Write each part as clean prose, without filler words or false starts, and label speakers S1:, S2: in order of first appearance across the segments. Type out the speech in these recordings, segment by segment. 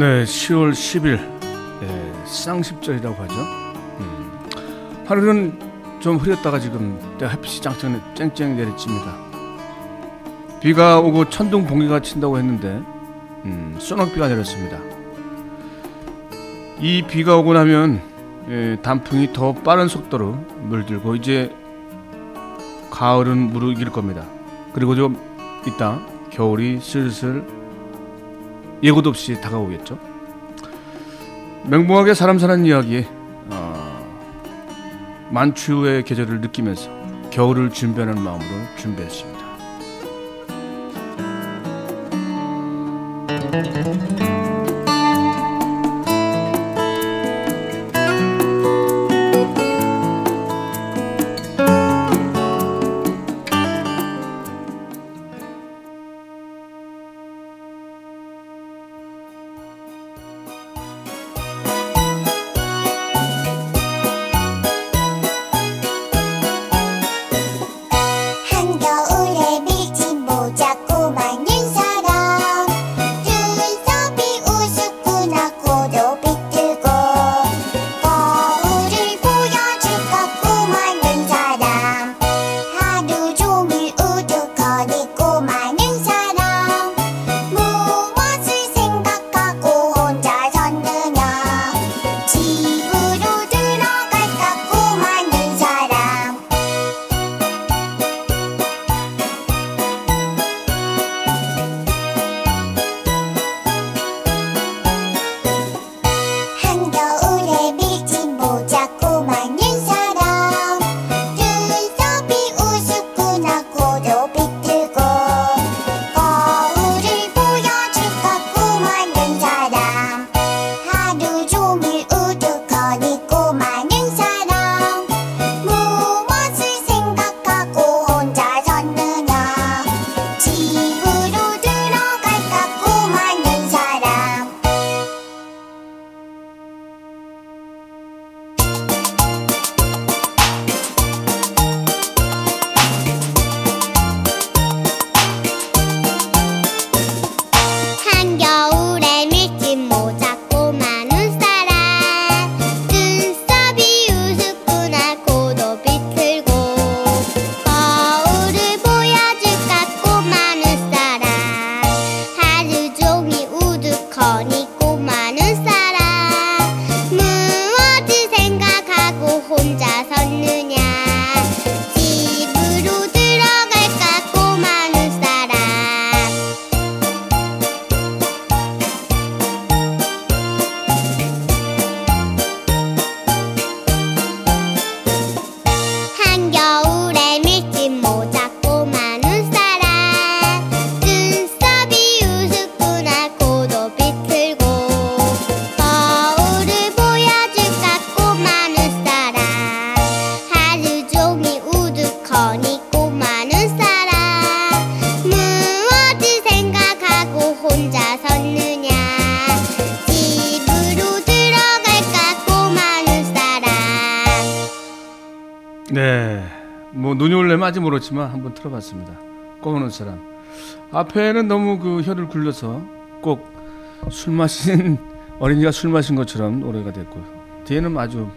S1: 네, 10월 10일 쌍십절이라고 하죠. 하늘은 좀 흐렸다가 지금 햇빛이 쨍쨍 내리칩니다. 비가 오고 천둥 번개가 친다고 했는데 소낙비가 내렸습니다. 이 비가 오고 나면 단풍이 더 빠른 속도로 물들고 이제 가을은 무르익을 겁니다. 그리고 좀 이따 겨울이 슬슬 예고도 없이 다가오겠죠. 맹봉하게 사람 사는 이야기, 만추의 계절을 느끼면서 겨울을 준비하는 마음으로 준비했습니다. 네, 눈이 올래면 아직 모르지만 한번 틀어봤습니다. 꼬무는 사람. 앞에는 너무 혀를 굴려서 꼭 술 마신 어린이가 술 마신 것처럼 노래가 됐고요. 뒤에는 아주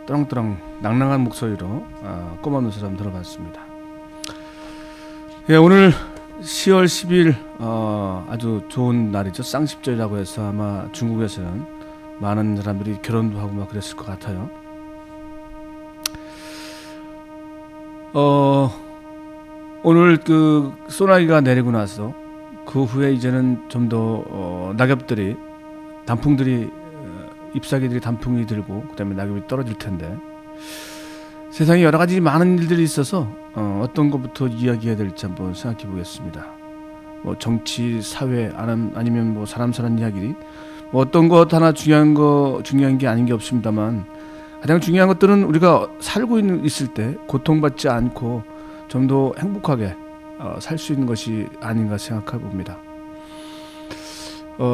S1: 또랑또랑 낭낭한 목소리로 꼬무는 사람 들어봤습니다. 예, 오늘 10월 10일 아주 좋은 날이죠. 쌍십절이라고 해서 아마 중국에서는 많은 사람들이 결혼도 하고 막 그랬을 것 같아요. 오늘 소나기가 내리고 나서 그 후에 이제는 좀 더 낙엽들이 단풍들이 잎사귀들이 단풍이 들고 그다음에 낙엽이 떨어질 텐데 세상에 여러 가지 많은 일들이 있어서 어떤 것부터 이야기해야 될지 한번 생각해 보겠습니다. 정치, 사회 아니면 사람 사는 이야기 어떤 것 하나 중요한 게 아닌 게 없습니다만 가장 중요한 것들은 우리가 살고 있을 때 고통받지 않고 좀 더 행복하게 살 수 있는 것이 아닌가 생각해 봅니다.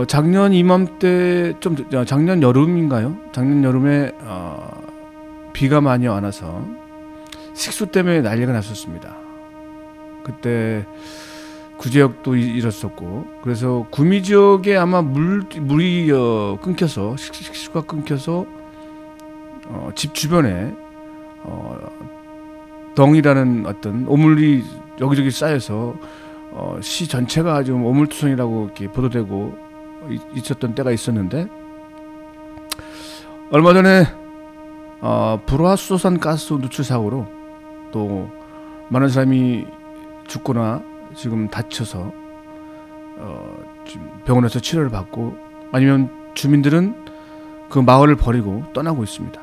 S1: 작년 이맘때 작년 여름인가요? 작년 여름에 비가 많이 안 와서 식수 때문에 난리가 났었습니다. 그때 구제역도 잃었었고, 그래서 구미 지역에 아마 물이 끊겨서 식수가 끊겨서 집 주변에 덩이라는 어떤 오물이 여기저기 쌓여서 시 전체가 좀 오물투성이라고 이렇게 보도되고 있었던 때가 있었는데, 얼마 전에 불화수소산 가스 누출 사고로 또 많은 사람이 죽거나 지금 다쳐서 지금 병원에서 치료를 받고, 아니면 주민들은 그 마을을 버리고 떠나고 있습니다.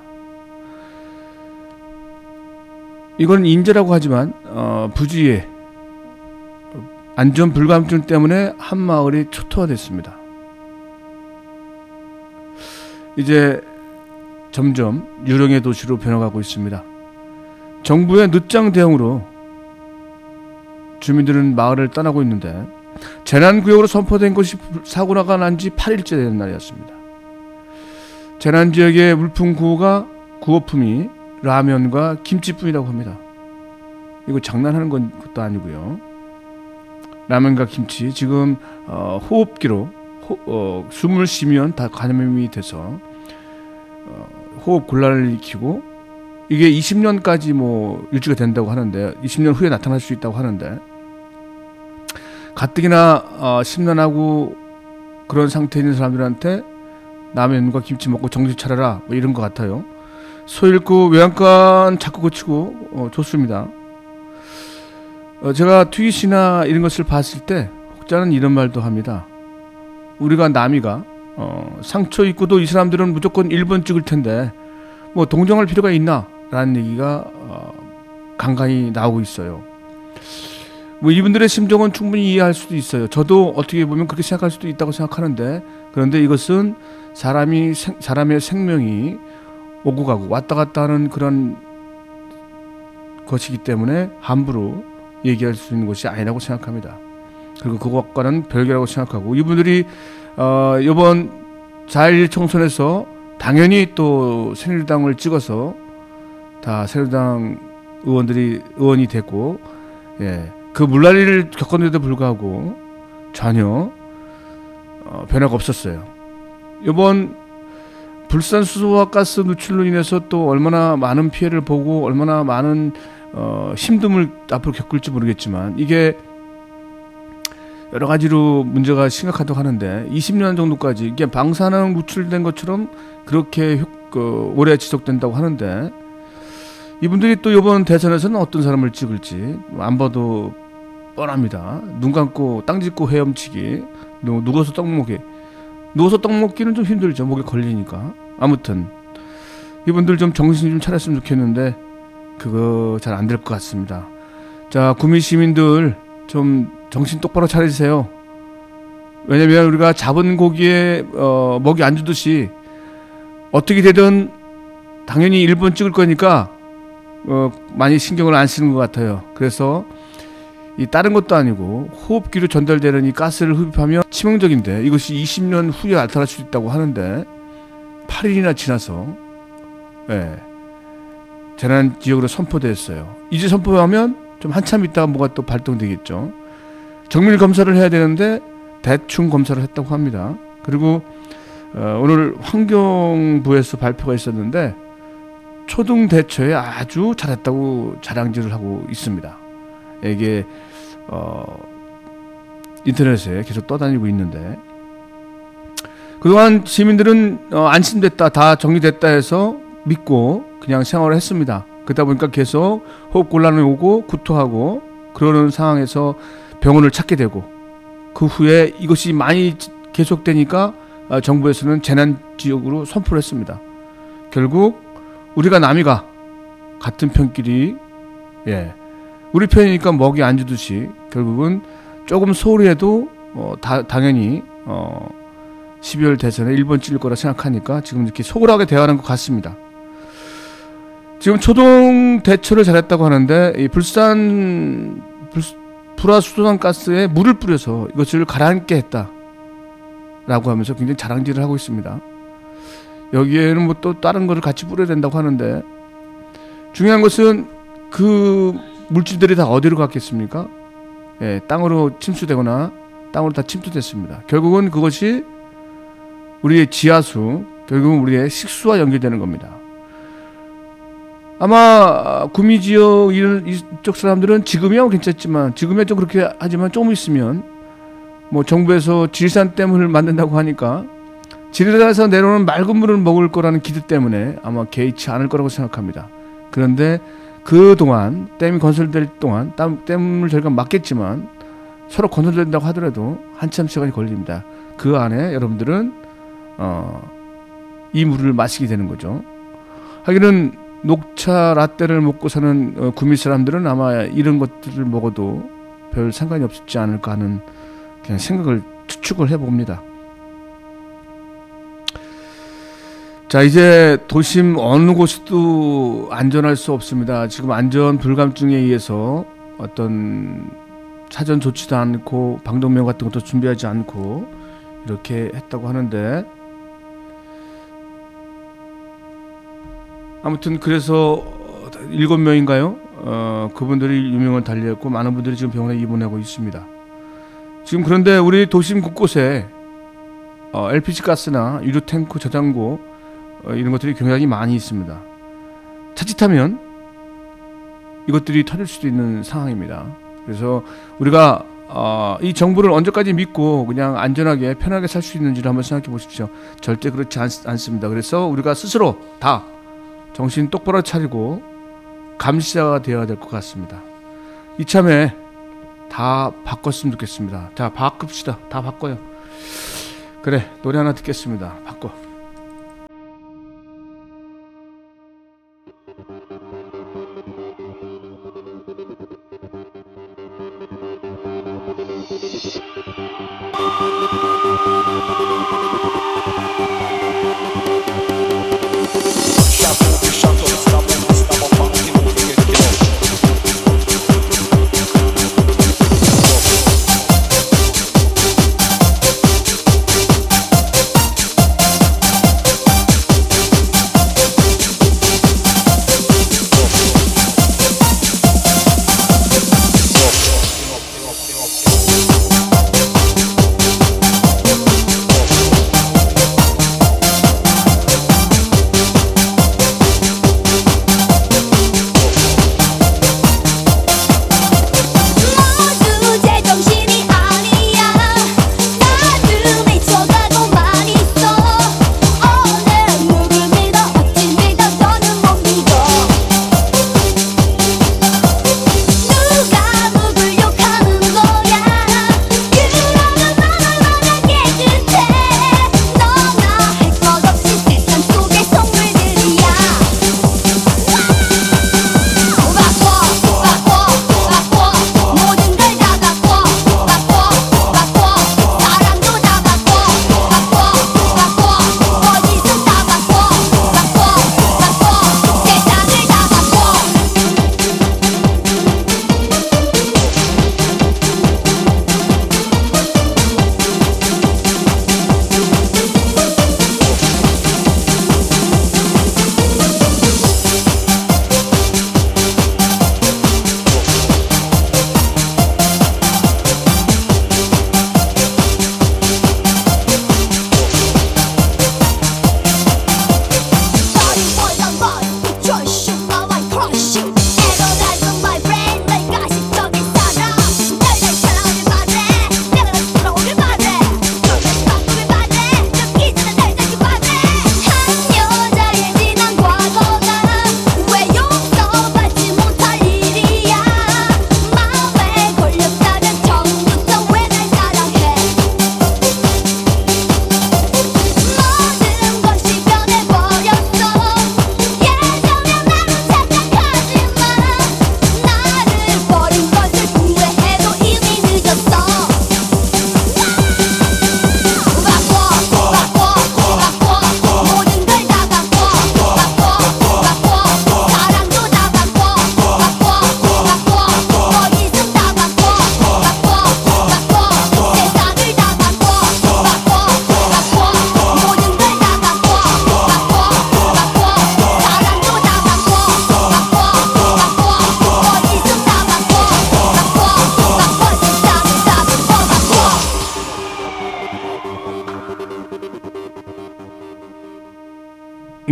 S1: 이건 인재라고 하지만 부주의에 안전 불감증 때문에 한 마을이 초토화됐습니다. 이제 점점 유령의 도시로 변해가고 있습니다. 정부의 늦장 대응으로 주민들은 마을을 떠나고 있는데, 재난구역으로 선포된 것이 사고가 난 지 8일째 되는 날이었습니다. 재난지역의 물품 구호품이 라면과 김치뿐이라고 합니다. 이거 장난하는 것도 아니고요. 라면과 김치, 지금 호흡기로 숨을 쉬면 다 감염이 돼서 호흡 곤란을 일으키고, 이게 20년까지 뭐 유지가 된다고 하는데, 20년 후에 나타날 수 있다고 하는데, 가뜩이나 심란하고 그런 상태에 있는 사람들한테 라면과 김치 먹고 정신 차려라 뭐 이런 것 같아요. 소 잃고 외양간 자꾸 고치고 좋습니다. 제가 트윗이나 이런 것을 봤을 때 혹자는 이런 말도 합니다. 우리가 남이가 상처 입고도 이 사람들은 무조건 1번 찍을 텐데 뭐 동정할 필요가 있나? 라는 얘기가 간간히 나오고 있어요. 뭐 이분들의 심정은 충분히 이해할 수도 있어요. 저도 어떻게 보면 그렇게 생각할 수도 있다고 생각하는데, 그런데 이것은 사람의 생명이 오고 가고 왔다 갔다 하는 그런 것이기 때문에 함부로 얘기할 수 있는 것이 아니라고 생각합니다. 그리고 그것과는 별개라고 생각하고, 이분들이 이번 4.11 총선에서 당연히 또 새누리당을 찍어서 다 새누리당 의원이 됐고, 예, 그 물난리를 겪었는데도 불구하고 전혀 변화가 없었어요. 이번 불산 수소와 가스 누출로 인해서 또 얼마나 많은 피해를 보고 얼마나 많은 힘듦을 앞으로 겪을지 모르겠지만, 이게 여러 가지로 문제가 심각하다고 하는데 20년 정도까지 이게 방사능 누출된 것처럼 그렇게 오래 지속된다고 하는데, 이분들이 또 이번 대선에서는 어떤 사람을 찍을지 안 봐도 뻔합니다. 눈 감고 땅 짚고 헤엄치기, 누워서 떡 먹기는 좀 힘들죠. 목에 걸리니까. 아무튼 이분들 좀 정신 좀 차렸으면 좋겠는데 그거 잘 안 될 것 같습니다. 자, 구미 시민들 좀 정신 똑바로 차리세요. 왜냐면 우리가 잡은 고기에 먹이 안 주듯이 어떻게 되든 당연히 1번 찍을 거니까 많이 신경을 안 쓰는 것 같아요. 그래서 이 다른 것도 아니고 호흡기로 전달되는 이 가스를 흡입하면 치명적인데, 이것이 20년 후에 나타날 수 있다고 하는데 8일이나 지나서 재난지역으로 선포됐어요. 이제 선포하면 좀 한참 있다가 뭐가 또 발동되겠죠. 정밀 검사를 해야 되는데 대충 검사를 했다고 합니다. 그리고 오늘 환경부에서 발표가 있었는데 초등 대처에 아주 잘했다고 자랑질을 하고 있습니다. 이게 인터넷에 계속 떠다니고 있는데, 그동안 시민들은 안심됐다, 다 정리됐다 해서 믿고 그냥 생활을 했습니다. 그러다 보니까 계속 호흡곤란이 오고 구토하고 그러는 상황에서 병원을 찾게 되고, 그 후에 이것이 많이 계속되니까 정부에서는 재난지역으로 선포를 했습니다. 결국 우리가 남이가 같은 편끼리, 우리 편이니까 먹이 안 주듯이 결국은 조금 소홀히 해도 당연히 12월 대선에 1번 찍을 거라 생각하니까 지금 이렇게 소홀하게 대하는 것 같습니다. 지금 초동 대처를 잘했다고 하는데, 이 불화수소산 가스에 물을 뿌려서 이것을 가라앉게 했다라고 하면서 굉장히 자랑질을 하고 있습니다. 여기에는 뭐 또 다른 거를 같이 뿌려야 된다고 하는데, 중요한 것은 그 물질들이 다 어디로 갔겠습니까? 땅으로 침수되거나 땅으로 다 침투됐습니다. 결국은 그것이 우리의 지하수, 결국은 우리의 식수와 연결되는 겁니다. 아마 구미지역 이쪽 사람들은 지금이야 괜찮지만, 지금이야 좀 그렇게 하지만 조금 있으면 뭐 정부에서 지리산댐을 만든다고 하니까 지리산에서 내려오는 맑은 물을 먹을 거라는 기대 때문에 아마 개의치 않을 거라고 생각합니다. 그런데 그동안 댐이 건설될 동안 댐을 저희가 막겠지만 서로 건설된다고 하더라도 한참 시간이 걸립니다. 그 안에 여러분들은 이 물을 마시게 되는 거죠. 하기는 녹차 라떼를 먹고 사는 구미 사람들은 아마 이런 것들을 먹어도 별 상관이 없지 않을까 하는 그냥 생각을 추측을 해봅니다. 자, 이제 도심 어느 곳도 안전할 수 없습니다. 지금 안전 불감증에 의해서 어떤 사전 조치도 않고 방독면 같은 것도 준비하지 않고 이렇게 했다고 하는데, 아무튼 그래서 7명인가요? 그분들이 유명을 달리했고 많은 분들이 지금 병원에 입원하고 있습니다. 지금 그런데 우리 도심 곳곳에 LPG 가스나 유료 탱크 저장고 이런 것들이 굉장히 많이 있습니다. 자칫하면 이것들이 터질 수도 있는 상황입니다. 그래서 우리가 이 정부를 언제까지 믿고 그냥 안전하게 편하게 살 수 있는지를 한번 생각해 보십시오. 절대 그렇지 않습니다. 그래서 우리가 스스로 다 정신 똑바로 차리고 감시자가 되어야 될 것 같습니다. 이참에 다 바꿨으면 좋겠습니다. 자, 바꿉시다. 다 바꿔요. 그래, 노래 하나 듣겠습니다. 바꿔.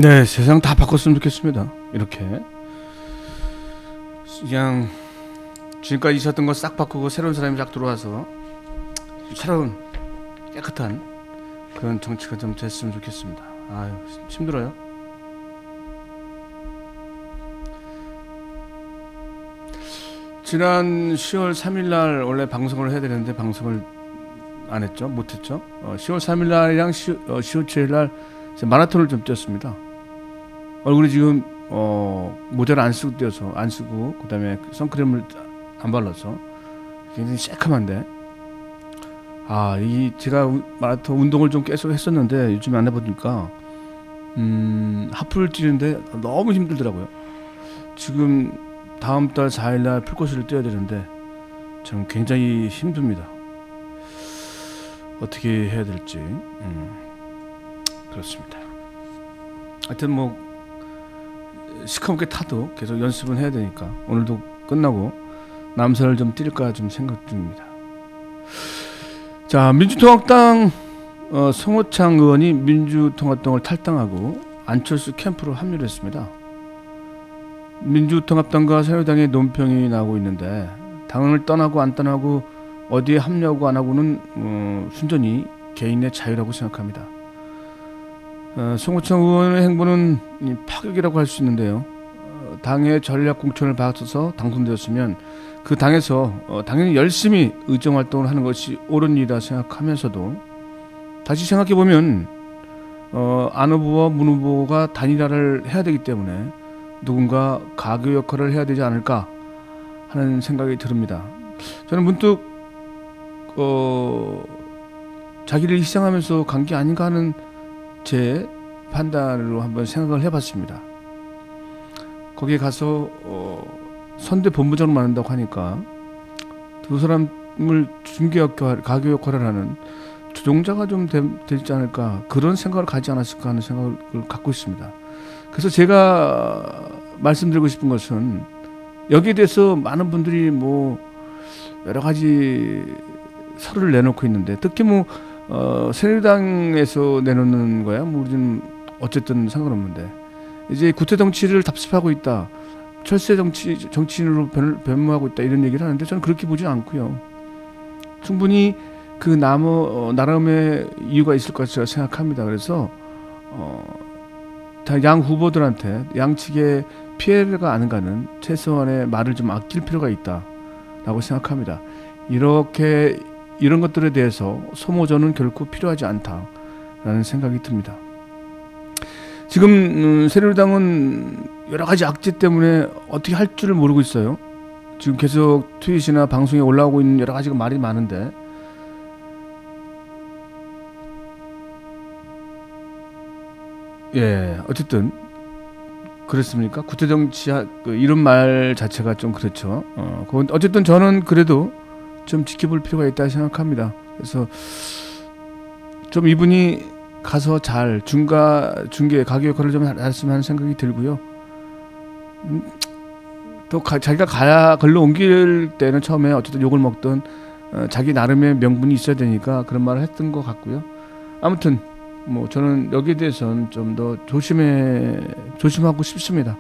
S1: 네, 세상 다 바꿨으면 좋겠습니다. 이렇게 그냥 지금까지 있었던 거 싹 바꾸고 새로운 사람이 싹 들어와서 새로운 깨끗한 그런 정치가 좀 됐으면 좋겠습니다. 아유, 힘들어요. 지난 10월 3일 날 원래 방송을 해야 되는데 방송을 안 했죠. 못 했죠. 10월 3일 날이랑 10월 7일 날 마라톤을 좀 뛰었습니다. 얼굴이 지금 모자를 안 쓰고 뛰어서 안 쓰고 그다음에 선크림을 안 발라서 굉장히 새카만데 이 제가 마라톤 운동을 좀 계속 했었는데 요즘에 안 해보니까 하프를 뛰는데 너무 힘들더라고요. 지금 다음 달 4일 날 풀코스를 뛰어야 되는데 저는 굉장히 힘듭니다. 어떻게 해야 될지 그렇습니다. 하여튼 뭐 시커멓게 타도 계속 연습은 해야 되니까 오늘도 끝나고 남선을 좀 뛸까 좀 생각 중입니다. 자, 민주통합당 송호창 의원이 민주통합당을 탈당하고 안철수 캠프로 합류를 했습니다. 민주통합당과 새누리당의 논평이 나오고 있는데 당을 떠나고 안 떠나고 어디에 합류하고 안 하고는 순전히 개인의 자유라고 생각합니다. 송호창 의원의 행보는 파격이라고 할 수 있는데요. 당의 전략 공천을 받아서 당선되었으면 그 당에서 당연히 열심히 의정활동을 하는 것이 옳은 일이라 생각하면서도 다시 생각해보면 안 후보와 문 후보가 단일화를 해야 되기 때문에 누군가 가교 역할을 해야 되지 않을까 하는 생각이 듭니다. 저는 문득 자기를 희생하면서 간 게 아닌가 하는 제 판단으로 한번 생각을 해봤습니다. 거기에 가서 선대 본부장을 맡는다고 하니까 두 사람을 중개 역할, 가교 역할을 하는 조종자가 좀 되지 않을까 그런 생각을 가지 않았을까 하는 생각을 갖고 있습니다. 그래서 제가 말씀드리고 싶은 것은 여기에 대해서 많은 분들이 뭐 여러 가지 서류를 내놓고 있는데 특히 뭐 새누리당에서 내놓는 거야 뭐 우리는 어쨌든 상관없는데 이제 구태 정치를 답습하고 있다, 철새 정치인으로 변모하고 있다 이런 얘기를 하는데 저는 그렇게 보지 않고요. 충분히 그 나름의 이유가 있을 것이라고 생각합니다. 그래서 다 양 후보들한테 양측에 피해가 안 가는 최소한의 말을 좀 아낄 필요가 있다라고 생각합니다. 이런 것들에 대해서 소모전은 결코 필요하지 않다라는 생각이 듭니다. 지금 새누리당은 여러 가지 악재 때문에 어떻게 할 줄을 모르고 있어요. 지금 계속 트윗이나 방송에 올라오고 있는 여러 가지가 말이 많은데 어쨌든 그렇습니까? 구태정치 이런 말 자체가 좀 그렇죠. 어쨌든 저는 그래도 좀 지켜볼 필요가 있다 생각합니다. 그래서 좀 이분이 가서 잘 중개 가교 역할을 좀 했으면 하는 생각이 들고요. 또 자기가 걸로 옮길 때는 처음에 어쨌든 욕을 먹던 자기 나름의 명분이 있어야 되니까 그런 말을 했던 것 같고요. 아무튼 뭐 저는 여기에 대해서는 좀 더 조심하고 싶습니다.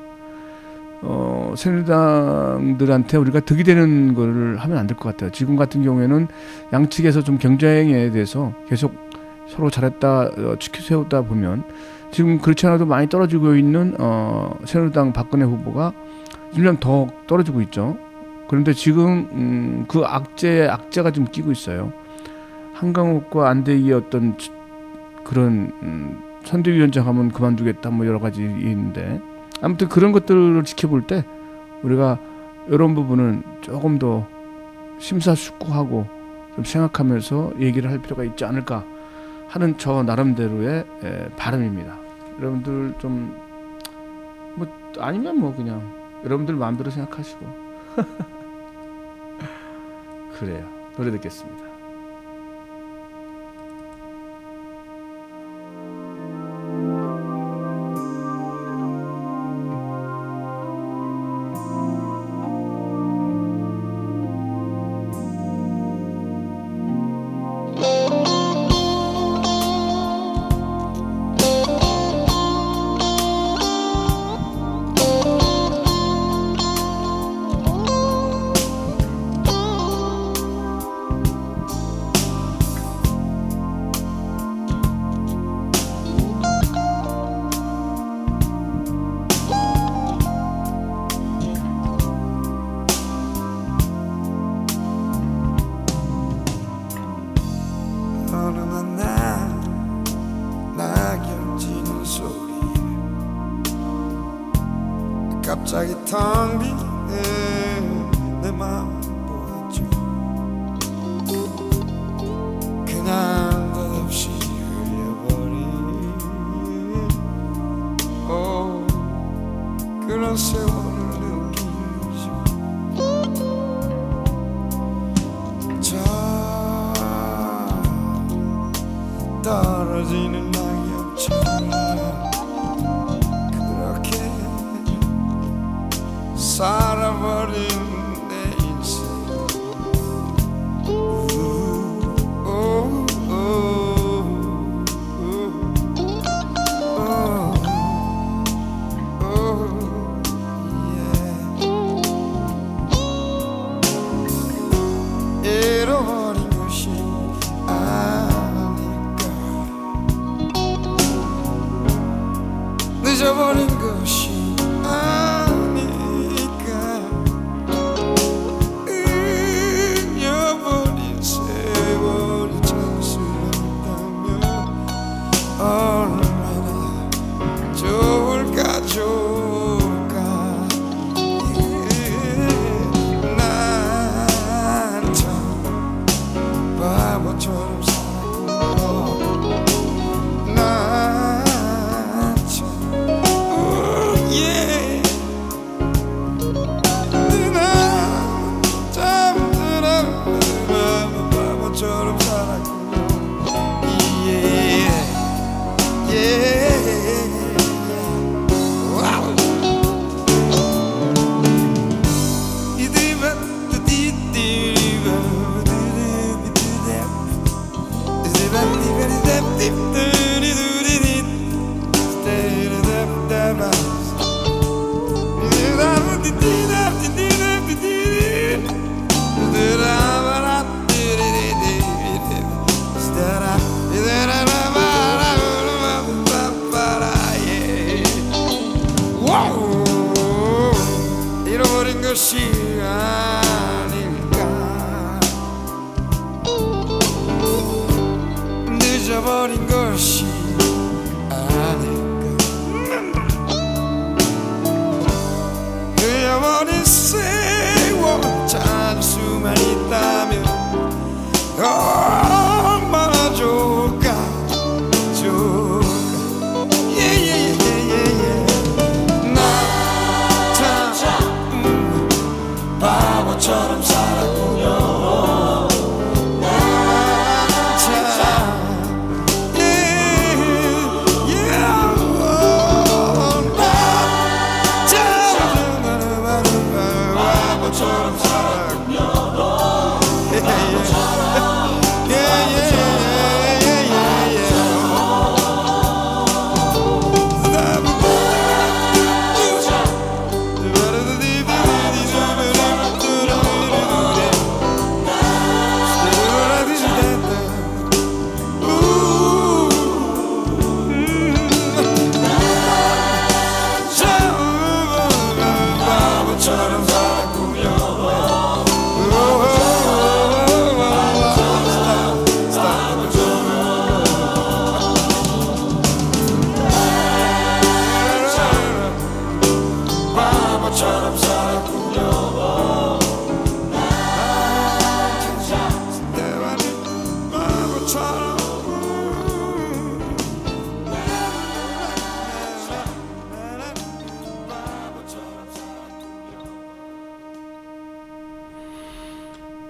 S1: 새누리당들한테 우리가 득이 되는 거를 하면 안 될 것 같아요. 지금 같은 경우에는 양측에서 좀 경쟁에 대해서 계속 서로 잘했다 세우다 보면 지금 그렇지 않아도 많이 떨어지고 있는 새누리당 박근혜 후보가 점점 더 떨어지고 있죠. 그런데 지금 그 악재가 좀 끼고 있어요. 한강욱과 안대희의 어떤 그런 선대위원장 하면 그만두겠다 뭐 여러 가지 있는데 아무튼 그런 것들을 지켜볼 때 우리가 이런 부분은 조금 더 심사숙고하고 좀 생각하면서 얘기를 할 필요가 있지 않을까 하는 저 나름대로의 바람입니다. 여러분들 좀 뭐 아니면 뭐 그냥 여러분들 마음대로 생각하시고 그래요. 노래 듣겠습니다.
S2: 갑자기 텅 빈 내 마음 보았죠. 그냥 덧없이 흘려버린 그런 세월을 느끼죠. 저 떨어지는 낙엽처럼 그렇게 살아버린 내 인생. 잃어버린 것이 아닐까, 늦어버린 것이 아닐까, 흘려버린 세월이 잠수 있다면 얼마나 좋을까 좋을까. 난 참 바보처럼 살았구나. 난 참 바보처럼 살았군요. 와우. 잃어버린 것이 아닐까, 늦어버린 것이 아닐까, 흘려버린 세월 찾을 수만 있다면 얼마나 좋을까 좋을까. 바보처럼 살았군요. 바보처럼 살았군요.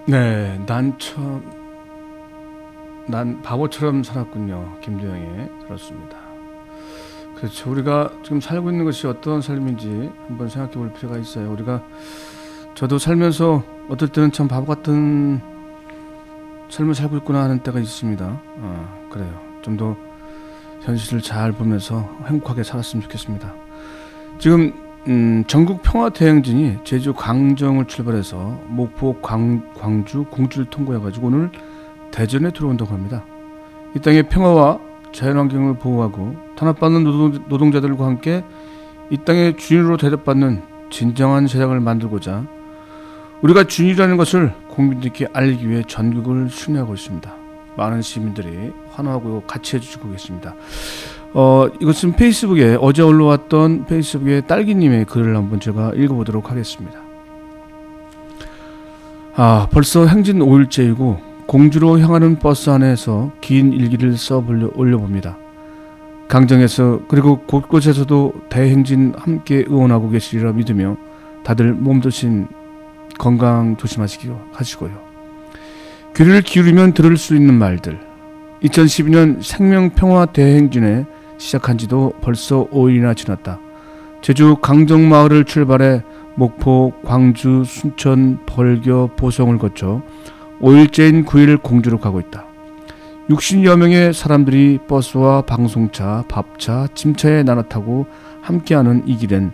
S1: 네, 난 바보처럼 살았군요. 김두영의 들었습니다. 그렇죠. 우리가 지금 살고 있는 것이 어떤 삶인지 한번 생각해 볼 필요가 있어요. 저도 살면서 어떨 때는 참 바보 같은 삶을 살고 있구나 하는 때가 있습니다. 그래요. 좀 더 현실을 잘 보면서 행복하게 살았으면 좋겠습니다. 지금 전국 평화대행진이 제주 광정을 출발해서 목포, 광주, 공주를 통과해가지고 오늘 대전에 들어온다고 합니다. 이 땅의 평화와 자연환경을 보호하고 탄압받는 노동자들과 함께 이 땅의 주인으로 대접받는 진정한 세상을 만들고자 우리가 주인이라는 것을 국민들께 알리기 위해 전국을 순회하고 있습니다. 많은 시민들이 환호하고 같이 해주시고 계십니다. 이것은 페이스북에 어제 올라왔던 페이스북에 딸기님의 글을 한번 제가 읽어보도록 하겠습니다. 벌써 행진 5일째이고 공주로 향하는 버스 안에서 긴 일기를 써 올려봅니다. 강정에서 그리고 곳곳에서도 대행진 함께 응원하고 계시리라 믿으며 다들 몸조심 건강 조심하시고요. 귀를 기울이면 들을 수 있는 말들. 2012년 생명평화 대행진에 시작한 지도 벌써 5일이나 지났다. 제주 강정마을을 출발해 목포, 광주, 순천, 벌교, 보성을 거쳐 5일째인 9일 공주로 가고 있다. 60여 명의 사람들이 버스와 방송차, 밥차, 짐차에 나눠 타고 함께하는 이 길엔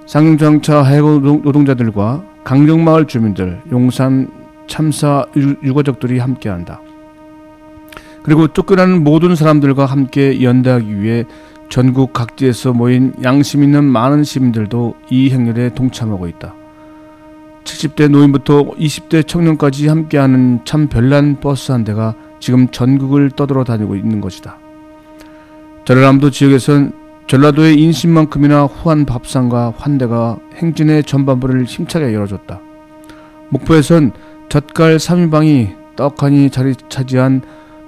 S1: 상륙장차 해고 노동자들과 강정마을 주민들, 용산 참사 유가족들이 함께한다. 그리고 쫓겨나는 모든 사람들과 함께 연대하기 위해 전국 각지에서 모인 양심 있는 많은 시민들도 이 행렬에 동참하고 있다. 70대 노인부터 20대 청년까지 함께하는 참 별난 버스 한 대가 지금 전국을 떠돌아다니고 있는 것이다. 전라남도 지역에선 전라도의 인심만큼이나 후한 밥상과 환대가 행진의 전반부를 힘차게 열어줬다. 목포에선 젓갈 3인방이 떡하니 자리 차지한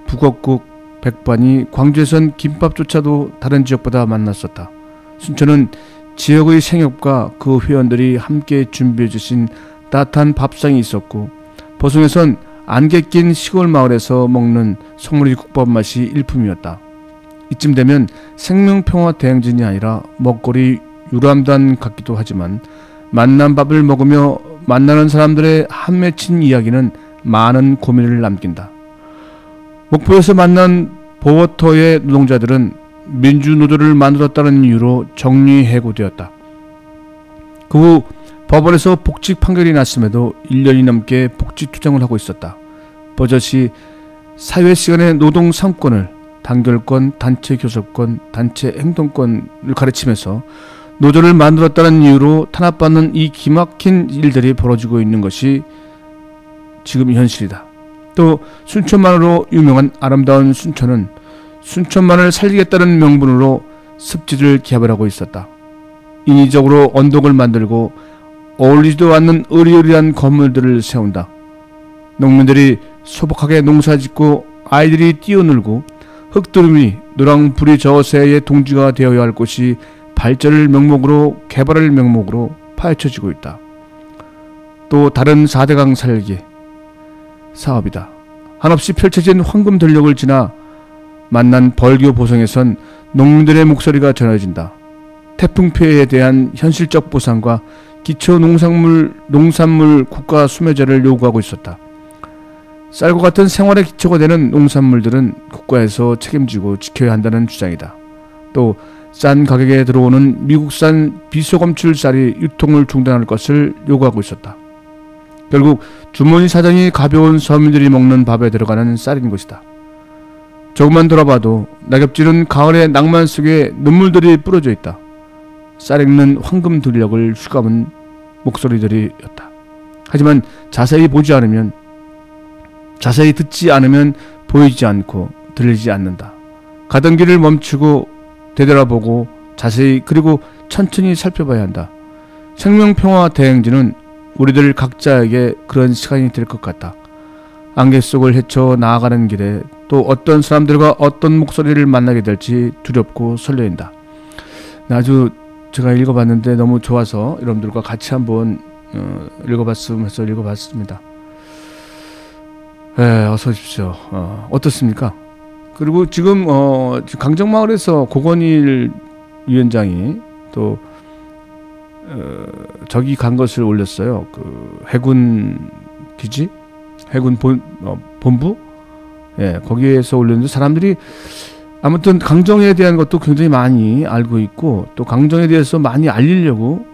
S1: 북엇국 백반이 광주에선 김밥조차도 다른 지역보다 만났었다. 순천은 지역의 생협과 그 회원들이 함께 준비해 주신 따뜻한 밥상이 있었고, 보성에선 안개 낀 시골 마을에서 먹는 소머리 국밥 맛이 일품이었다. 이쯤 되면 생명평화 대행진이 아니라 먹거리 유람단 같기도 하지만 만난 밥을 먹으며 만나는 사람들의 한 맺힌 이야기는 많은 고민을 남긴다. 목포에서 만난 보워터의 노동자들은 민주노조를 만들었다는 이유로 정리해고되었다. 그 후 법원에서 복직 판결이 났음에도 1년이 넘게 복직 투쟁을 하고 있었다. 버젓이 사회시간의 노동 3권을 단결권, 단체 교섭권, 단체 행동권을 가르치면서 노조를 만들었다는 이유로 탄압받는 이 기막힌 일들이 벌어지고 있는 것이 지금 현실이다. 또 순천만으로 유명한 아름다운 순천은 순천만을 살리겠다는 명분으로 습지를 개발하고 있었다. 인위적으로 언덕을 만들고 어울리지도 않는 으리으리한 건물들을 세운다. 농민들이 소박하게 농사짓고 아이들이 뛰어놀고 흙두름이 노랑불이 저새의 동지가 되어야 할 곳이 발전을 명목으로 개발을 명목으로 파헤쳐지고 있다. 또 다른 4대강 살기 사업이다. 한없이 펼쳐진 황금 전력을 지나 만난 벌교 보성에선 농민들의 목소리가 전해진다. 태풍 피해에 대한 현실적 보상과 기초 농산물 국가 수매제를 요구하고 있었다. 쌀과 같은 생활의 기초가 되는 농산물들은 국가에서 책임지고 지켜야 한다는 주장이다. 또 싼 가격에 들어오는 미국산 비소검출 쌀이 유통을 중단할 것을 요구하고 있었다. 결국 주머니 사정이 가벼운 서민들이 먹는 밥에 들어가는 쌀인 것이다. 조금만 돌아봐도 낙엽지는 가을의 낭만 속에 눈물들이 뿌려져 있다. 쌀 익는 황금 들녘을 휘감은 목소리들이었다. 하지만 자세히 듣지 않으면 보이지 않고 들리지 않는다. 가던 길을 멈추고 되돌아보고 자세히 그리고 천천히 살펴봐야 한다. 생명평화 대행진은 우리들 각자에게 그런 시간이 될 것 같다. 안개 속을 헤쳐 나아가는 길에 또 어떤 사람들과 어떤 목소리를 만나게 될지 두렵고 설레인다. 아주 제가 읽어봤는데 너무 좋아서 여러분들과 같이 한번 읽어봤으면 해서 읽어봤습니다. 어서 오십시오. 어떻습니까? 그리고 지금 강정마을에서 고건일 위원장이 또 저기 간 것을 올렸어요. 그 해군 기지, 해군 본부, 거기에서 올렸는데 사람들이 아무튼 강정에 대한 것도 굉장히 많이 알고 있고 또 강정에 대해서 많이 알리려고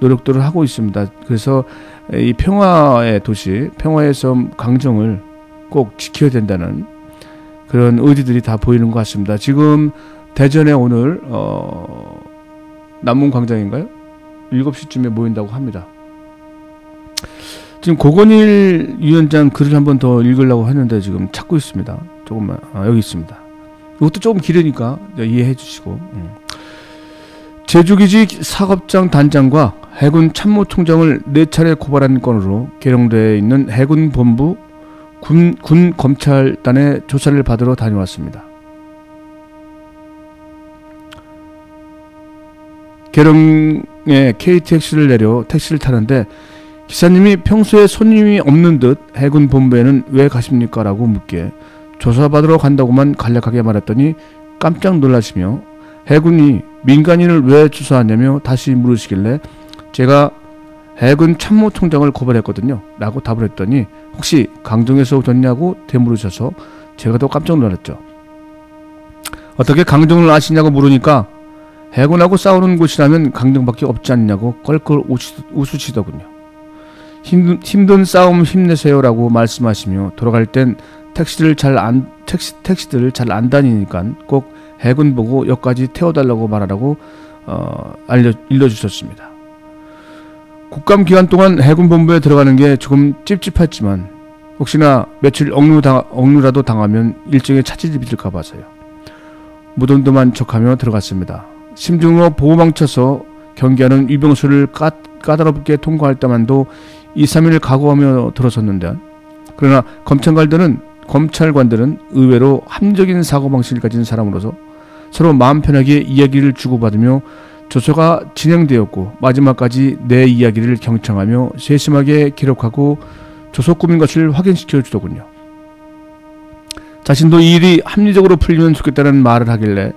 S1: 노력들을 하고 있습니다. 그래서 이 평화의 도시, 평화의 섬 강정을 꼭 지켜야 된다는 그런 의지들이 다 보이는 것 같습니다. 지금 대전에 오늘 남문광장인가요? 7시쯤에 모인다고 합니다. 지금 고건일 위원장 글을 한 번 더 읽으려고 했는데 지금 찾고 있습니다. 조금만 여기 있습니다. 이것도 조금 길으니까 이해해 주시고. 제주기지 사업장 단장과 해군 참모총장을 4차례 고발한 건으로 계룡대에 있는 해군 본부 군 검찰단의 조사를 받으러 다녀왔습니다. 계룡에 KTX를 내려 택시를 타는데 기사님이 평소에 손님이 없는 듯 해군 본부에는 왜 가십니까? 라고 묻기에 조사받으러 간다고만 간략하게 말했더니 깜짝 놀라시며 해군이 민간인을 왜 조사하냐며 다시 물으시길래 제가 해군 참모총장을 고발했거든요 라고 답을 했더니 혹시 강정에서 오셨냐고 되물으셔서 제가 더 깜짝 놀랐죠. 어떻게 강정을 아시냐고 물으니까 해군하고 싸우는 곳이라면 강정밖에 없지 않냐고 껄껄 웃으시더군요. 힘든 싸움 힘내세요라고 말씀하시며 돌아갈 땐 택시들을 잘 안 다니니까 꼭 해군 보고 역까지 태워달라고 말하라고 일러주셨습니다. 국감 기간 동안 해군 본부에 들어가는 게 조금 찝찝했지만 혹시나 며칠 억류라도 당하면 일정에 차질이 빚을까 봐서요. 무덤덤한 척하며 들어갔습니다. 심중으로 보호망쳐서 경계하는 위병소를 까다롭게 통과할 때만도 2, 3일 각오하며 들어섰는데 그러나 검찰관들은 의외로 합리적인 사고방식을 가진 사람으로서 서로 마음 편하게 이야기를 주고받으며 조서가 진행되었고 마지막까지 내 이야기를 경청하며 세심하게 기록하고 조서 꾸민 것을 확인시켜 주더군요. 자신도 이 일이 합리적으로 풀리면 좋겠다는 말을 하길래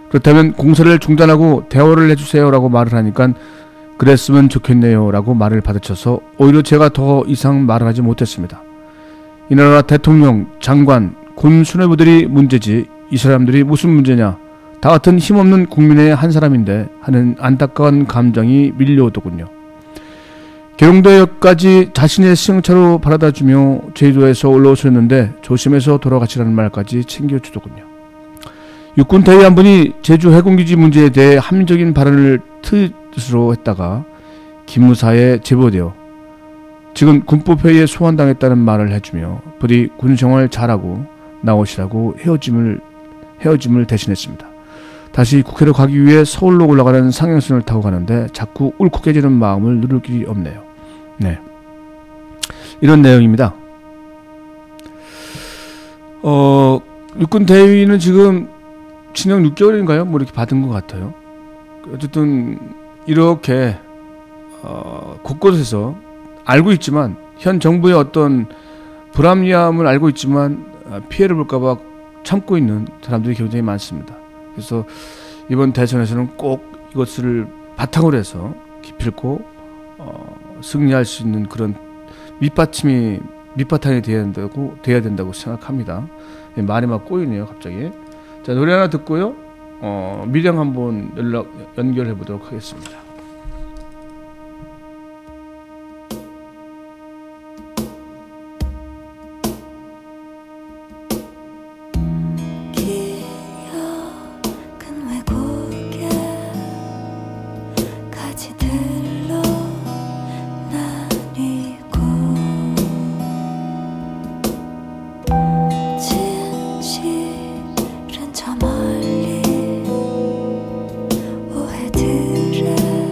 S1: 그렇다면 공사를 중단하고 대화를 해주세요 라고 말을 하니까 그랬으면 좋겠네요 라고 말을 받아쳐서 오히려 제가 더 이상 말을 하지 못했습니다. 이 나라 대통령, 장관, 군 수뇌부들이 문제지 이 사람들이 무슨 문제냐, 다 같은 힘없는 국민의 한 사람인데 하는 안타까운 감정이 밀려오더군요. 계룡대역까지 자신의 승용차로 바라다주며 제주도에서 올라오셨는데 조심해서 돌아가시라는 말까지 챙겨주더군요. 육군 대위 한 분이 제주 해군기지 문제에 대해 합리적인 발언을 뜻으로 했다가 기무사에 제보되어 지금 군법회의에 소환당했다는 말을 해주며 부디 군생활 잘하고 나오시라고 헤어짐을 대신했습니다. 다시 국회로 가기 위해 서울로 올라가는 상행선을 타고 가는데 자꾸 울컥해지는 마음을 누를 길이 없네요. 네, 이런 내용입니다. 육군 대위는 지금 징역 6개월인가요? 뭐 이렇게 받은 것 같아요. 어쨌든 이렇게 곳곳에서 알고 있지만 현 정부의 어떤 불합리함을 알고 있지만 피해를 볼까봐 참고 있는 사람들이 굉장히 많습니다. 그래서 이번 대선에서는 꼭 이것을 바탕으로 해서 기필코 승리할 수 있는 그런 밑바탕이 돼야 된다고 생각합니다. 말이 막 꼬이네요, 갑자기. 자, 노래 하나 듣고요. 미령 한번 연결해 보도록 하겠습니다.
S3: 저 멀리 오해들을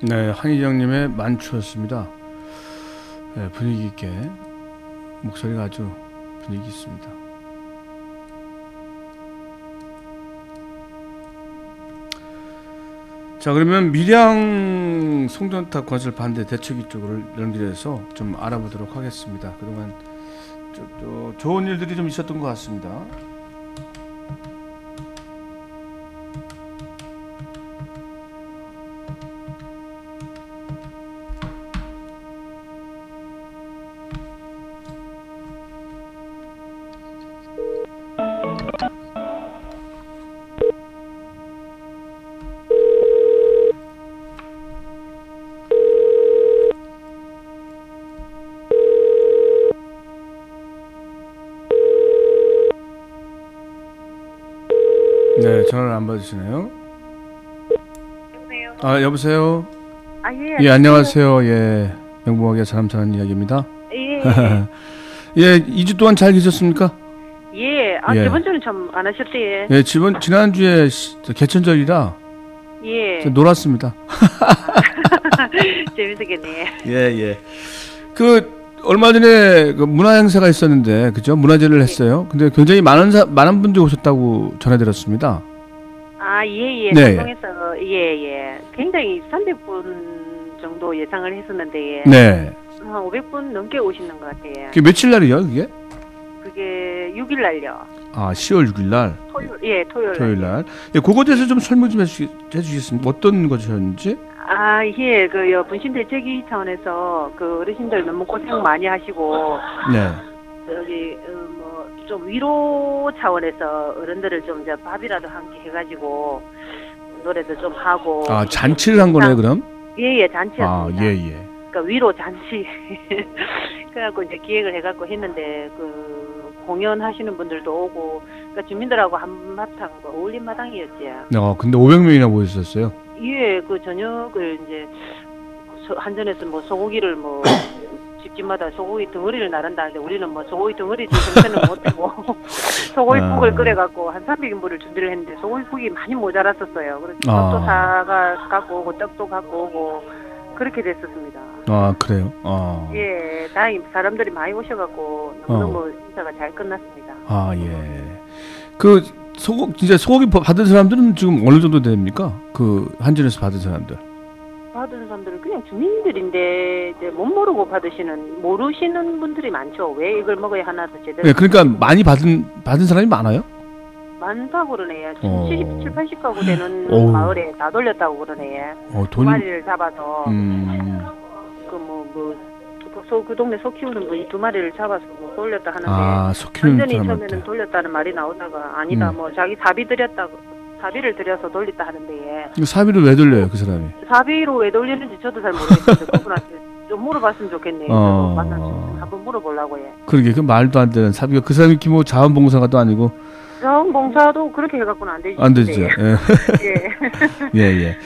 S1: 네, 한희정님의 만추였습니다. 네, 분위기 있게 목소리가 아주 분위기 있습니다. 자, 그러면 밀양 송전탑 건설 반대 대책위 쪽으로 연결해서 좀 알아보도록 하겠습니다. 그동안 좋은 일들이 좀 있었던 것 같습니다. 네, 전화를 안 받으시네요.
S3: 여보세요.
S1: 아, 여보세요.
S3: 아, 예.
S1: 예, 안녕하세요. 예, 명부하게 사람 사는 이야기입니다.
S3: 예.
S1: 예, 2주 동안 잘 계셨습니까?
S3: 예. 아,
S1: 예.
S3: 저번 주는 참 안 하셨대.
S1: 예, 지난주에 개천절이라
S3: 예.
S1: 놀았습니다.
S3: 재밌었겠네.
S1: 예, 예. 얼마 전에 문화 행사가 있었는데, 그죠? 문화제를 했어요. 근데 굉장히 많은 분들이 오셨다고 전해들었습니다.
S3: 아, 예, 예.
S1: 네.
S3: 방송에서 예, 예. 굉장히 300분 정도 예상을 했었는데,
S1: 네.
S3: 한 500분 넘게 오시는 것 같아요.
S1: 그게 며칠 날이요, 그게?
S3: 그게 6일 날요.
S1: 아, 10월 6일 날.
S3: 토요일
S1: 날. 예, 그거에 대해서 좀 설명 좀 해주시겠습니까? 어떤 것이었는지?
S3: 아, 예. 분신 대책위 차원에서 어르신들 너무 고생 많이 하시고,
S1: 네.
S3: 여기 좀 위로 차원에서 어른들을 좀 이제 밥이라도 함께 해가지고 노래도 좀 하고.
S1: 아, 잔치를 한 거네요, 그럼?
S3: 예, 잔치였습니다.
S1: 아, 예.
S3: 그러니까 위로 잔치. 그래갖고 이제 기획을 해갖고 했는데 공연하시는 분들도 오고, 그러니까 주민들하고 한바탕 어울림 마당이었지.
S1: 근데 500명이나 모였었어요.
S3: 예, 저녁을 이제 한전에서 소고기를 집집마다 소고기 덩어리를 나른다는데 우리는 소고기 덩어리 정체는 못하고 소고기국을 끓여갖고 한 300인분을 준비를 했는데 소고기국이 많이 모자랐었어요. 그래서 밥도 사가 갖고 오고 떡도 갖고 오고 그렇게 됐었습니다.
S1: 아, 그래요?
S3: 예, 다행히 사람들이 많이 오셔갖고 너무너무 인사가 잘 끝났습니다.
S1: 아, 예. 진짜 소고기 받은 사람들은 지금 어느 정도 됩니까? 한전에서 받은 사람들.
S3: 받은 사람들은 그냥 주민들인데 이제 못 모르고 모르시는 분들이 많죠. 왜 이걸 먹어야 하나 더 제대로.
S1: 네, 그러니까 많이 받은 사람이 많아요?
S3: 많다고 그러네요. 70, 80가구 되는
S1: 어우.
S3: 마을에 다 돌렸다고 그러네. 두 마리를 잡아서 그 동네 소 키우는 분이 2마리를 잡아서 돌렸다 하는데,
S1: 아, 소 키우는
S3: 완전히
S1: 사람한테.
S3: 처음에는 돌렸다는 말이 나오다가 아니다 자기 사비를 들여서 돌렸다 하는데.
S1: 이거 사비를 왜 돌려요, 그 사람이?
S3: 사비로 왜 돌리는지 저도 잘 모르겠는데 그분한테 좀 물어봤으면 좋겠네요. 만나서 한번 물어보려고 해.
S1: 그러게, 그 말도 안 되는 사비가, 그 사람이 자원봉사가도 아니고.
S3: 자원봉사도 그렇게 해갖고는 안 되지.
S1: 안 되죠. 예.
S3: 예.
S1: 예.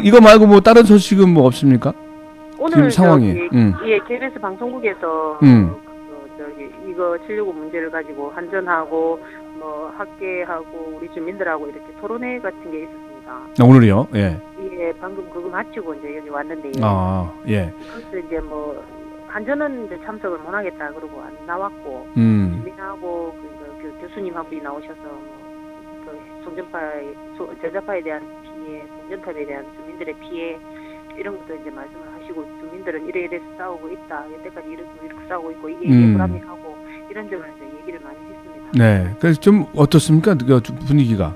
S1: 이거 말고 다른 소식은 없습니까?
S3: 오늘
S1: 상황이.
S3: 예, KBS 방송국에서 이거 765 문제를 가지고 한전하고 학계하고 우리 주민들하고 이렇게 토론회 같은 게 있었습니다.
S1: 오늘이요? 예.
S3: 예, 방금 그거 마치고 이제 여기 왔는데.
S1: 아, 예.
S3: 그래서 이제 한전은 이제 참석을 못 하겠다 그러고 안 나왔고, 주민하고 교수님 한 분이 나오셔서 전자파에 대한 피해, 송전탑에 대한 주민들의 피해 이런 것도 이제 말씀을 하시고, 주민들은 이래서 싸우고 있다, 여태까지 이렇게 싸우고 있고 이게 불합리하고 이런 점을 이제 얘기를 많이 했습니다.
S1: 네, 그래서 좀 어떻습니까? 분위기가?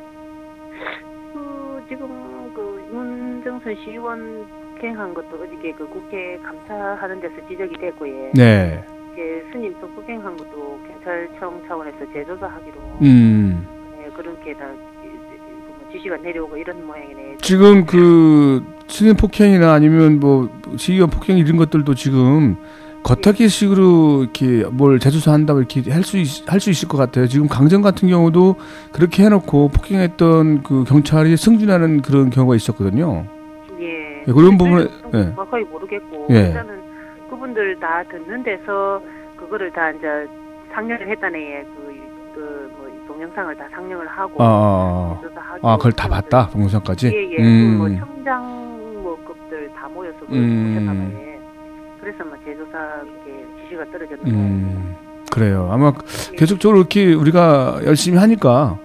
S3: 지금 문정선 시의원 폭행한 것도 어저께 국회 감사하는 데서 지적이 됐고요.
S1: 네.
S3: 스님 폭행한 것도 경찰청 차원에서 재조사하기로. 네, 그렇게 다 지시가 내려오고 이런 모양이네.
S1: 지금 스님 폭행이나 아니면 시의원 폭행 이런 것들도 지금 겉핥기식으로 이렇게 뭘 재조사한다고 이렇게 할 수 있을 것 같아요. 지금 강정 같은 경우도 그렇게 해놓고 폭행했던 경찰이 승진하는 그런 경우가 있었거든요.
S3: 예.
S1: 그런 부분에
S3: 정확하게 모르겠고,
S1: 예.
S3: 일단은 그분들 다 듣는 데서 그거를 다 이제 상영을 했다네. 동영상을 다 상영을 하고.
S1: 그걸 다 봤다, 동영상까지.
S3: 예. 청장 급들 다 모여서 오셨나 봐요. 그래서 뭐 제조사 이렇게 지시가 떨어졌는데.
S1: 그래요. 아마 계속적으로 이렇게 우리가 열심히 하니까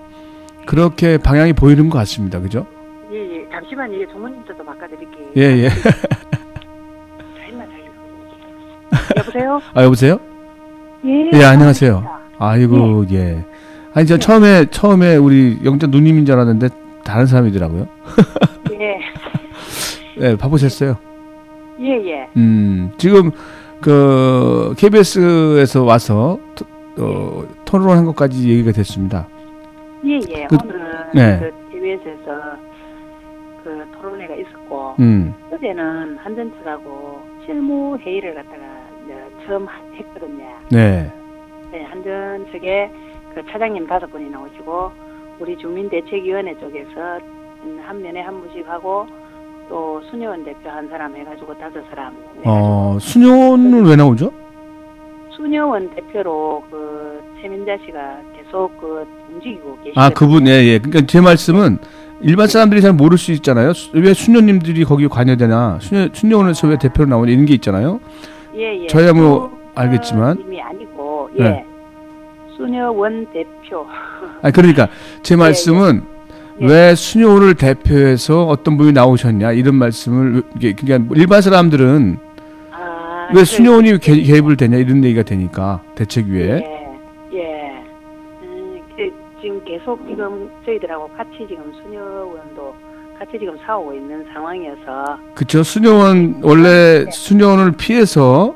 S1: 그렇게 방향이 보이는 것 같습니다. 그죠?
S3: 예. 잠시만 이게 종무님께도 바꿔드릴게요.
S1: 예.
S3: 잘만 여보세요?
S1: 아, 여보세요?
S3: 예.
S1: 안녕하세요. 아이고, 예. 아니, 저 처음에 우리 영자 누님인 줄 알았는데 다른 사람이더라고요.
S3: 예.
S1: 네, 바쁘셨어요?
S3: 예.
S1: 지금 그 KBS에서 와서 토론한 것까지 얘기가 됐습니다.
S3: 예. 오늘은
S1: 네.
S3: 그 KBS에서 그 토론회가 있었고 어제는 한전 측하고 실무 회의를 갖다가 이제 처음 했거든요.
S1: 네.
S3: 네, 한전 측에 그 차장님 5분이 나오시고 우리 주민대책위원회 쪽에서 한 면에 한 분씩 하고 또 수녀원 대표 한 사람 해가지고 5사람.
S1: 수녀원은 왜 나오죠?
S3: 수녀원 대표로 그 최민자 씨가 계속 그 움직이고 계시거든요.
S1: 아, 그분, 예. 그러니까 제 말씀은 일반 사람들이 잘 모를 수 있잖아요. 왜 수녀님들이 거기 관여되나, 수녀원에서 왜 대표로 나오냐 이런 게 있잖아요.
S3: 예.
S1: 저야 뭐 알겠지만.
S3: 님이 아니고,
S1: 네.
S3: 수녀원 대표.
S1: 아, 그러니까 제 말씀은 왜 수녀원을 대표해서 어떤 분이 나오셨냐 이런 말씀을 그러니까 일반 사람들은 왜 수녀원이 개입을 되냐 이런 얘기가 되니까 대책위에.
S3: 예. 지금 계속 지금 저희들하고 같이 지금 수녀원도 같이 지금 싸우고 있는 상황이어서. 그렇죠.
S1: 수녀원 원래 수녀원을 피해서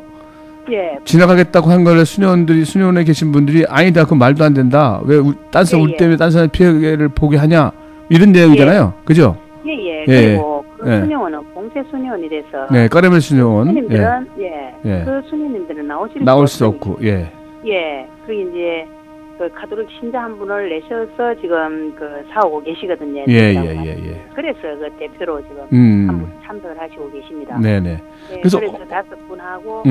S1: 지나가겠다고 한 거를 수녀원에 계신 분들이 아니다, 그 말도 안 된다. 왜 딴 사람 우리 때문에 딴 사람 피해를 보게 하냐 이런 내용이잖아요. 그죠?
S3: 그리고 그 수녀원은 공채 수녀원이 돼서.
S1: 네, 까르멜 수녀원.
S3: 수녀님들은 그 수녀님들은 나올 수
S1: 없고.
S3: 그리고 이제 그 카톨릭 신자 한 분을 내셔서 지금 그 사오고 계시거든요. 그래서 그 대표로 지금 한 분 참석을 하시고 계십니다.
S1: 네네.
S3: 그래서 5분하고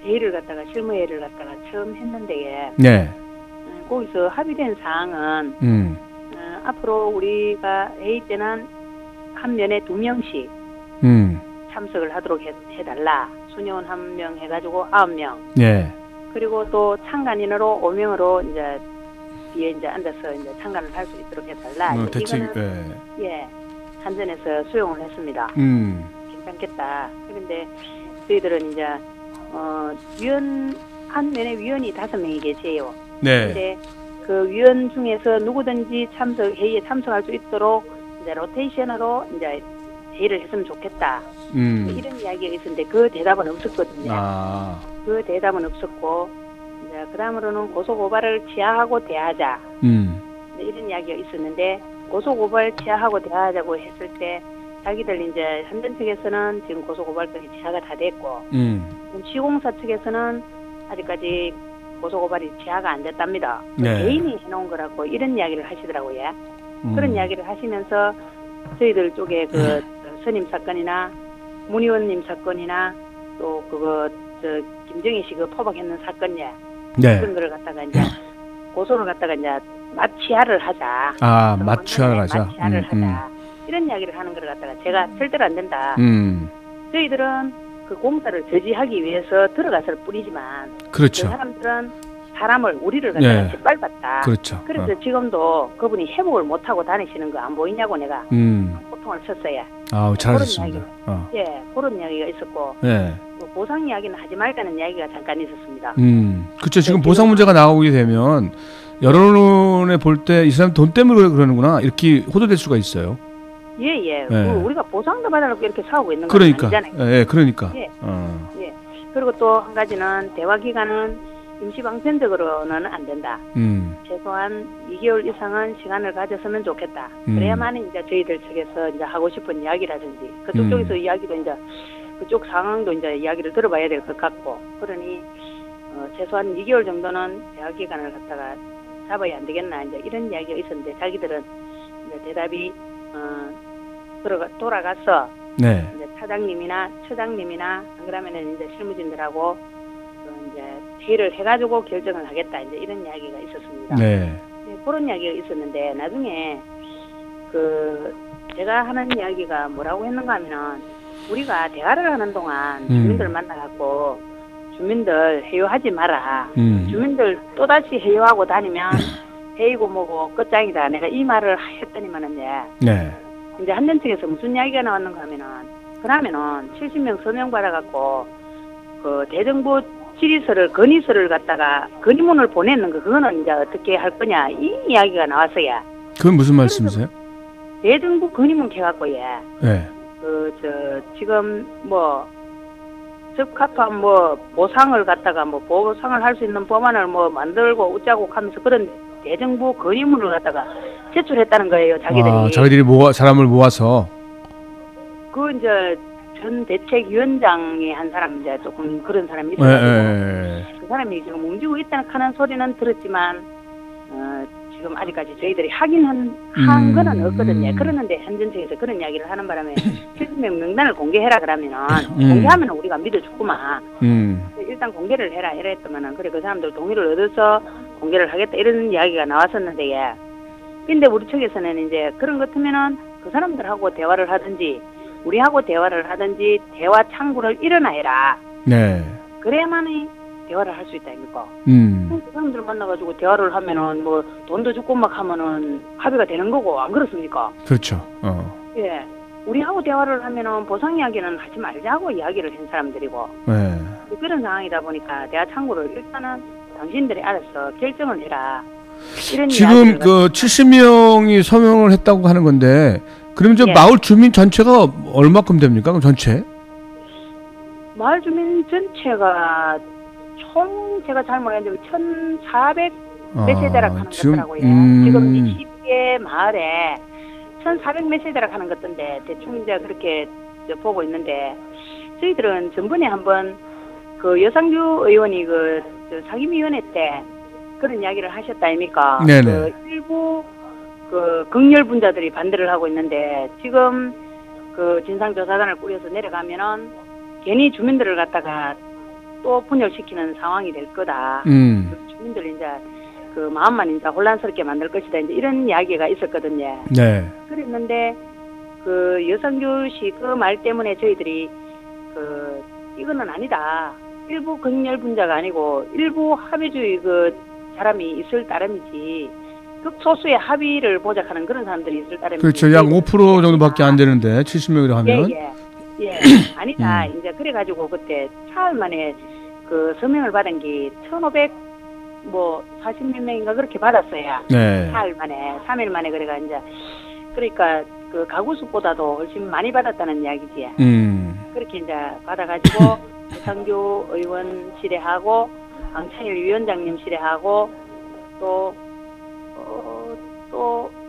S3: 회의를 갖다가 실무회의를 갖다가 처음 했는데 거기서 합의된 사항은 앞으로 우리가 회의 때는 한 면에 2명씩 참석을 하도록 해달라. 수녀원 1명 해가지고 9명. 그리고 또 참관인으로 5명으로 이제 뒤에 이제 앉아서 이제 참관을 할 수 있도록 해달라. 이거는 한전에서 수용을 했습니다. 괜찮겠다. 그런데 저희들은 이제 위원 한 면에 위원이 5명이 계세요. 근데 그 위원 중에서 누구든지 회의에 참석할 수 있도록 이제 로테이션으로 이제 회의를 했으면 좋겠다. 이런 이야기가 있었는데 그 대답은 없었거든요. 그 대답은 없었고 이제 그 다음으로는 고소고발을 취하하고 대하자. 이런 이야기가 있었는데 고소고발 취하하고 대하자고 했을 때 자기들 이제 한전 측에서는 지금 고소고발까지 취하가 다 됐고 시공사 측에서는 아직까지 고소고발이 취하가 안 됐답니다. 개인이 해놓은 거라고 이런 이야기를 하시더라고요. 그런 이야기를 하시면서 저희들 쪽에 그 선임 사건이나 문 의원님 사건이나 또 그거 김정희 씨 그 포박했는 사건이야. 그런 거를 갖다가 이제 고소를 갖다가 이제 마취하를 하자.
S1: 마취하를 하자.
S3: 이런 이야기를 하는 걸 갖다가 제가 절대로 안 된다. 저희들은 그 공사를 저지하기 위해서 들어갔을 뿐이지만
S1: 그렇죠.
S3: 그 사람들은 사람을 우리를 갖다가 짓밟았다.
S1: 그렇죠.
S3: 그래서 지금도 그분이 회복을 못하고 다니시는 거 안 보이냐고 내가 고통을 쳤어요.
S1: 잘하셨습니다.
S3: 그런 이야기가 있었고 보상 이야기는 하지 말자는 이야기가 잠깐 있었습니다.
S1: 그렇죠. 지금 보상 문제가 나오게 되면 여론에 볼 때 이 사람 돈 때문에 그러는구나 이렇게 호도될 수가 있어요. 우리가 보상도 받아놓고 이렇게 싸우고 있는 건 아니잖아요. 그러니까.
S3: 그리고 또 한 가지는 대화 기간은 임시방편적으로는 안 된다. 최소한 2개월 이상은 시간을 가졌으면 좋겠다. 그래야만 이제 저희들 측에서 이제 하고 싶은 이야기라든지 그쪽 쪽에서 이야기도 이제 그쪽 상황도 이제 이야기를 들어봐야 될 것 같고 그러니 최소한 2개월 정도는 대화 기간을 갖다가 잡아야 안 되겠나 이제 이런 이야기가 있었는데 자기들은 이제 대답이 돌아가서 이제 차장님이나 처장님이나 안 그러면은 이제 실무진들하고 이제 회의를 해가지고 결정을 하겠다 이제 이런 이야기가 있었습니다. 그런 이야기가 있었는데 나중에 그 제가 하는 이야기가 뭐라고 했는가 하면은 우리가 대화를 하는 동안 주민들 만나갖고 주민들 해요하지 마라. 주민들 또다시 해요하고 다니면 해이고 뭐고 끝장이다. 내가 이 말을 했더니만은
S1: 네.
S3: 이제 한전청에서 무슨 이야기가 나왔는가 하면은 그러면은 70명 서명 받아갖고 그 대정부 질의서를 건의서를 갖다가 건의문을 보냈는 거 그거는 이제 어떻게 할 거냐 이 이야기가 나왔어요.
S1: 그건 무슨 말씀이세요?
S3: 대정부 건의문 캐갖고
S1: 네.
S3: 지금 뭐 적합한 뭐 보상을 갖다가 뭐 보상을 할 수 있는 법안을 뭐 만들고 웃자고 하면서 그런 대정부 건의문을 갖다가 제출했다는 거예요. 자기들이.
S1: 자기들이 사람을 모아서.
S3: 그 이제 전 대책위원장의 한 사람 이제 조금 그런 사람이 있어가지고 그 사람이 지금 움직이고 있다는 하는 소리는 들었지만 지금 아직까지 저희들이 확인한 거는 없거든요. 그러는데 한전청에서 그런 이야기를 하는 바람에 70명 명단을 공개해라 그러면은 공개하면 우리가 믿어주구만. 일단 공개를 해라 이래 했더만은 그래 그 사람들 동의를 얻어서 공개를 하겠다 이런 이야기가 나왔었는데 근데 우리 측에서는 이제 그런 것 같으면은 그 사람들하고 대화를 하든지 우리하고 대화를 하든지 대화 창구를 일어나해라.
S1: 네.
S3: 그래야만이 대화를 할 수 있다 이니까. 그 사람들 만나가지고 대화를 하면은 뭐 돈도 주고 막 하면은 합의가 되는 거고 안 그렇습니까?
S1: 그렇죠.
S3: 예. 우리하고 대화를 하면은 보상 이야기는 하지 말자고 이야기를 한 사람들이고.
S1: 네.
S3: 그런 상황이다 보니까 대화 창구를 일단은 당신들이 알아서 결정을 해라. 이런
S1: 지금 그 70명이 서명을 했다고 하는 건데 그럼 저 마을 주민 전체가 얼마큼 됩니까? 그럼 전체?
S3: 마을 주민 전체가 총 제가 잘 모르겠는데 1,400 몇 세대라 하는 것더라고요. 지금 20개 마을에 1,400 몇 세대라 하는 것던데 대충 이제 그렇게 보고 있는데 저희들은 전번에 한번 그 여상규 의원이 그 상임위원회 때 그런 이야기를 하셨다 아닙니까?
S1: 네네.
S3: 그 일부 그 극렬 분자들이 반대를 하고 있는데 지금 그 진상조사단을 꾸려서 내려가면은 괜히 주민들을 갖다가 또 분열시키는 상황이 될 거다. 주민들 이제 그 마음만 이제 혼란스럽게 만들 것이다. 이제 이런 이야기가 있었거든요.
S1: 네.
S3: 그랬는데 그 여성규 씨 그 말 때문에 저희들이 그 이거는 아니다. 일부 극렬 분자가 아니고 일부 합의주의 그 사람이 있을 따름이지. 극소수의 합의를 보장하는 그런 사람들이 있을 따름이지.
S1: 그렇죠. 약 5% 정도밖에 안 되는데 70명이라 하면.
S3: 예. 아니다. 이제 그래가지고 그때 사흘 만에 그 서명을 받은 게 1,500 뭐 40몇 명인가 그렇게 받았어요.
S1: 네.
S3: 사흘 만에 3일 만에 그래가 이제 그러니까 그 가구 수보다도 훨씬 많이 받았다는 이야기지. 그렇게 이제 받아가지고 유상규 의원실에 하고 강창일 위원장님실에 하고 또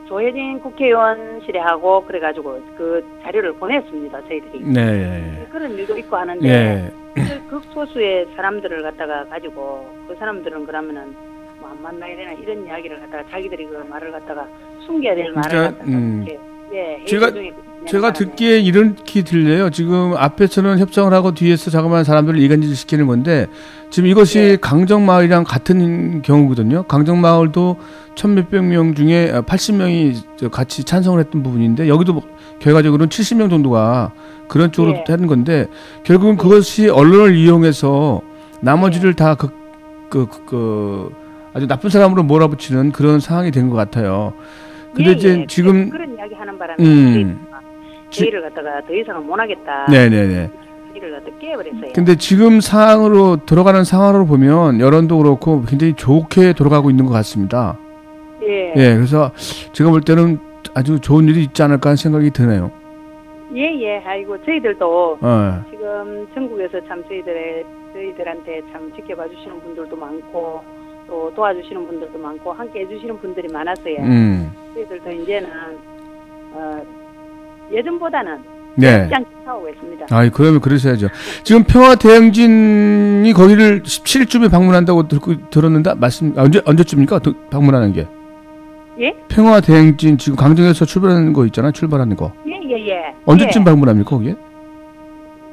S3: 조혜진 국회의원실에 하고 그래가지고 그 자료를 보냈습니다. 저희들이.
S1: 네.
S3: 그런 일도 있고 하는데
S1: 네.
S3: 그 극소수의 사람들을 갖다가 가지고 그 사람들은 그러면은 뭐 안 만나야 되나 이런 이야기를 갖다가 자기들이 그 말을 갖다가 숨겨야 될 말을 갖다가 이렇게
S1: 제가 듣기에 이렇게 들려요. 지금 앞에서는 협상을 하고 뒤에서 자그마한 사람들을 이간질 시키는 건데 지금 이것이 강정마을이랑 같은 경우거든요. 강정마을도 1,몇백 명 중에 80명이 같이 찬성을 했던 부분인데 여기도 결과적으로는 70명 정도가 그런 쪽으로 하는 건데 결국은 그것이 언론을 이용해서 나머지를 다 아주 나쁜 사람으로 몰아붙이는 그런 상황이 된 것 같아요. 근데 이제 지금
S3: 그런 이야기 하는 바람에 저희를 갖다가 더 이상은 못 하겠다.
S1: 네네네.
S3: 저희를 갖다 깨버렸어요.
S1: 근데 지금 상황으로 들어가는 상황으로 보면 여론도 그렇고 굉장히 좋게 돌아가고 있는 것 같습니다.
S3: 예.
S1: 그래서 제가 볼 때는 아주 좋은 일이 있지 않을까 하는 생각이 드네요.
S3: 예. 아이고 저희들도 지금 전국에서 참 저희들한테 참 지켜봐 주시는 분들도 많고 또 도와주시는 분들도 많고 함께 해주시는 분들이 많았어요. 저희들도 이제는 예전보다는 입장 하고 있습니다.
S1: 그러면 그러셔야죠. 지금 평화대행진이 거기를 17일쯤에 방문한다고 들었는데 언제쯤입니까? 방문하는 게?
S3: 예?
S1: 평화대행진 지금 강정에서 출발하는 거 있잖아요. 출발하는 거.
S3: 예.
S1: 언제쯤 방문합니까 거기에?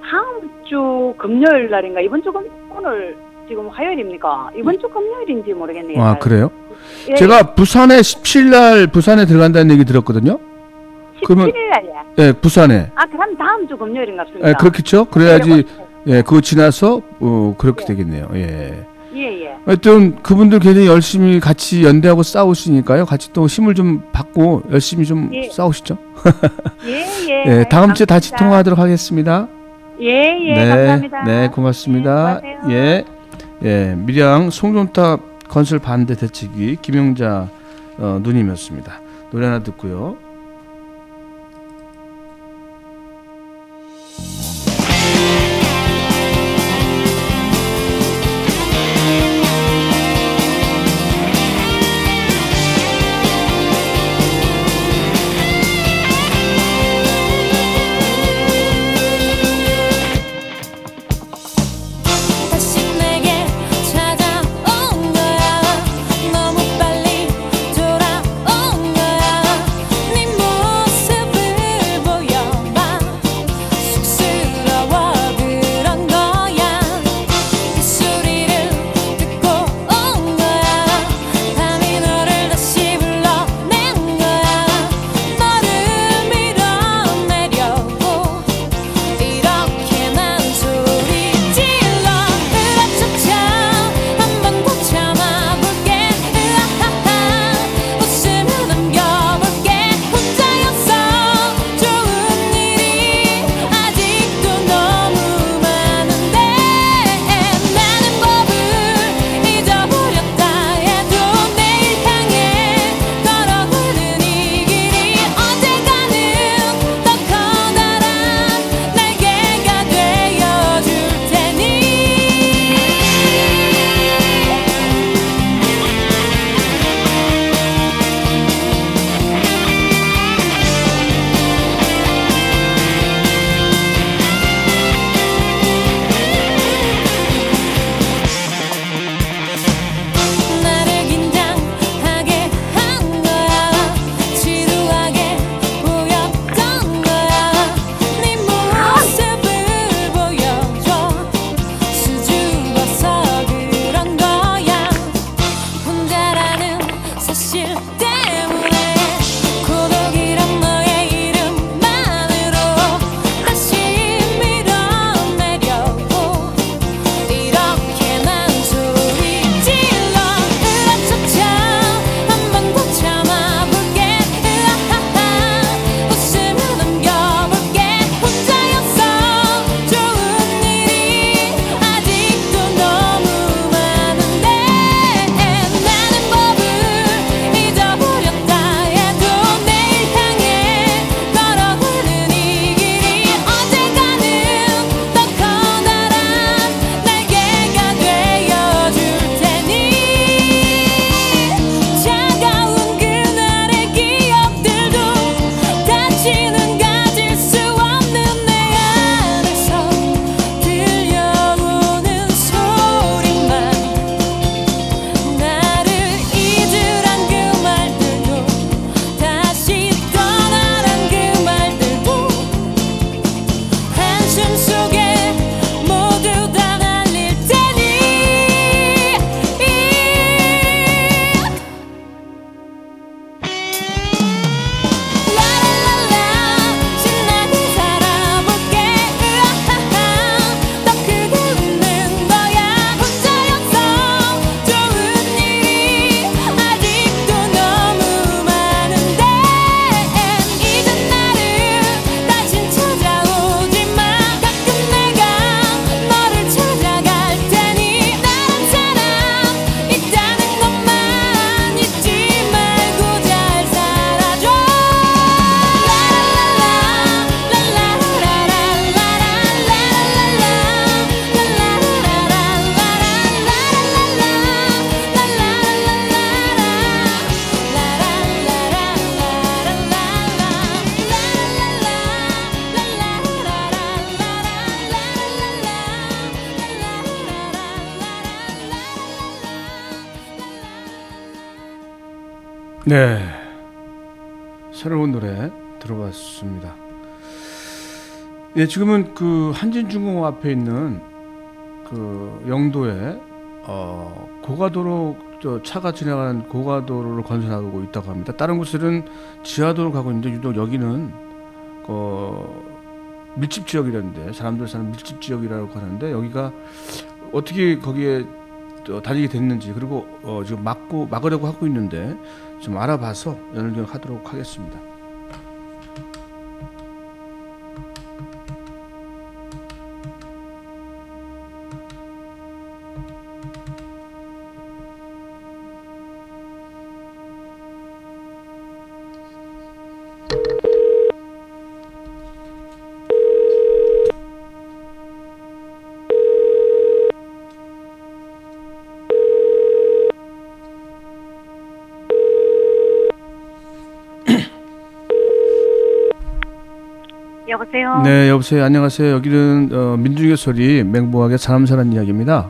S3: 다음 주 금요일 날인가 이번 주 오늘 지금 화요일입니까? 이번 주 금요일인지 모르겠네요.
S1: 그래요? 제가 부산에 17일 날 부산에 들어간다는 얘기 들었거든요.
S3: 17일 날이야.
S1: 예, 부산에.
S3: 아, 그럼 다음 주 금요일인가 싶습니다.
S1: 예, 그렇겠죠. 그래야지
S3: 네.
S1: 예, 그거 지나서 그렇게 되겠네요. 예.
S3: 예.
S1: 하여튼 그분들 굉장히 열심히 같이 연대하고 싸우시니까요. 같이 또 힘을 좀 받고 열심히 좀
S3: 예.
S1: 싸우시죠.
S3: 예.
S1: 예, 다음 주에 다시
S3: 감사합니다.
S1: 통화하도록 하겠습니다.
S3: 예,
S1: 네,
S3: 감사합니다.
S1: 네, 고맙습니다.
S3: 네,
S1: 예, 예, 밀양 송정탑 건설 반대 대책위 김용자 누님이었습니다. 노래 하나 듣고요.
S4: 다시 내게 찾아온 거야. 너무 빨리 돌아온 거야. 네 모습을 보여봐. 쑥스러워 그런 거야. 그 소리를 듣고 온 거야. 밤이 너를 다시 불러낸 거야. 너를 밀어내려고 이렇게 난 소리 질러. 으라차차 한 번 더 참아볼게. 으아하하 웃으며 넘겨볼게. 혼자였어 좋은 일이 아직도 너무 많은데 나는 법을 잊어버렸다 해도 내일 향해 걸어가는 이 길이 언젠가는 더 커다란 날개가 되어줄 테니. 나를 긴장하게 한 거야. 지루하게 보였던 거야. 네 모습을 보여줘. 수줍어서 그런 거야. 혼자라는 사실 때문에 고독이란 너의 이름만으로 다시 밀어내려고 이렇게 난 소리 질러. 으라차차 한 번 더 참아볼게. 으아하하 웃으며 넘겨볼게. 혼자였어 좋은 일이 아직도 너무 많은데 나는 법을 잊어버렸다 해도 내일 향해 걸어가는 이 길이 언젠가는 더 커다란 날개가 되어줄 테니. 차가운 그날의 기억들도 다시는 가질 수 없는 내 안에서 들려오는 소리만. 나를 잊으란 그 말들도 다시 떠나란 그 말들도 한숨 속에 모두 다 날릴 테니. 라라라라 신나게 살아볼게. 으아하하 더 크게 웃는 거야. 혼자였어 좋은 일이 아직도 너무 많은데 이젠 나를 다신 찾아오지 마. 가끔 내가 너를 찾아갈 테니. 나란 사람 있다는 것만 잊지 말고 잘 살아줘.
S1: 네, 새로운 노래 들어봤습니다. 예, 지금은 그 한진중공업 앞에 있는 그 영도에 고가도로 차가 지나가는 고가도로를 건설하고 있다고 합니다. 다른 곳들은 지하도로 가고 있는데 유독 여기는 밀집 지역이라는데 사람들 사는 밀집 지역이라고 하는데 여기가 어떻게 거기에 다니게 됐는지 그리고 지금 막으려고 하고 있는데 좀 알아봐서 연결하도록 하겠습니다.
S3: 여보세요?
S1: 네, 여보세요. 안녕하세요. 여기는 민중의 소리 맹보하게 사람 사는 이야기입니다.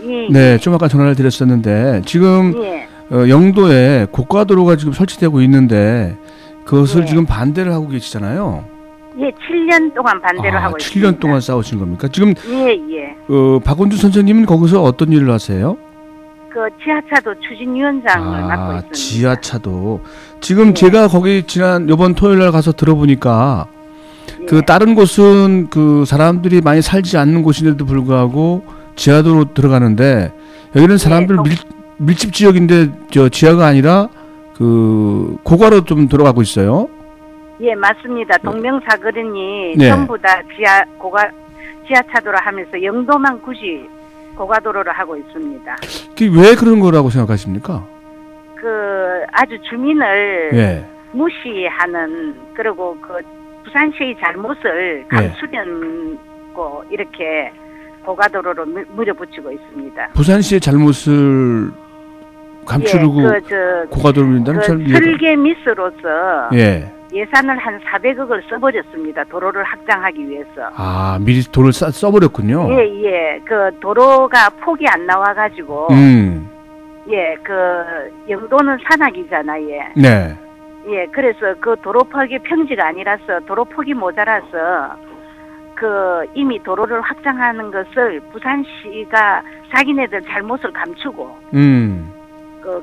S3: 예.
S1: 네, 좀 아까 전화를 드렸었는데 지금
S3: 예.
S1: 영도에 고가도로가 지금 설치되고 있는데 그것을
S3: 예.
S1: 지금 반대를 하고 계시잖아요.
S3: 예, 7년 동안 반대를 하고
S1: 7년
S3: 있습니다.
S1: 동안 싸우신 겁니까? 지금
S3: 예.
S1: 박원준 선생님은 거기서 어떤 일을 하세요?
S3: 그 지하차도 추진위원장을 맡고 있습니다.
S1: 지하차도. 지금
S3: 예.
S1: 제가 거기 요번 토요일 날 가서 들어보니까
S3: 예.
S1: 그 다른 곳은 그 사람들이 많이 살지 않는 곳인데도 불구하고 지하도로 들어가는데 여기는 사람들 밀집 지역인데 지하가 아니라 그 고가로 좀 들어가고 있어요.
S3: 예, 맞습니다. 동명사거리니
S1: 네.
S3: 전부 다 지하차도로 하면서 영도만 굳이 고가도로를 하고 있습니다.
S1: 왜 그런 거라고 생각하십니까?
S3: 그 아주 주민을
S1: 예.
S3: 무시하는 그리고 그 부산시의 잘못을 감추려고 이렇게 고가도로로 밀어붙이고 있습니다.
S1: 부산시의 잘못을 감추려고 고가도로 밀다는 참
S3: 설계 미스로서
S1: 예.
S3: 예산을 한 400억을 써버렸습니다. 도로를 확장하기 위해서.
S1: 미리 도를 써버렸군요.
S3: 예. 그 도로가 폭이 안 나와가지고. 예, 그 영도는 산악이잖아요.
S1: 네.
S3: 예, 그래서 그 도로 폭이 평지가 아니라서 도로 폭이 모자라서 그 이미 도로를 확장하는 것을 부산시가 자기네들 잘못을 감추고.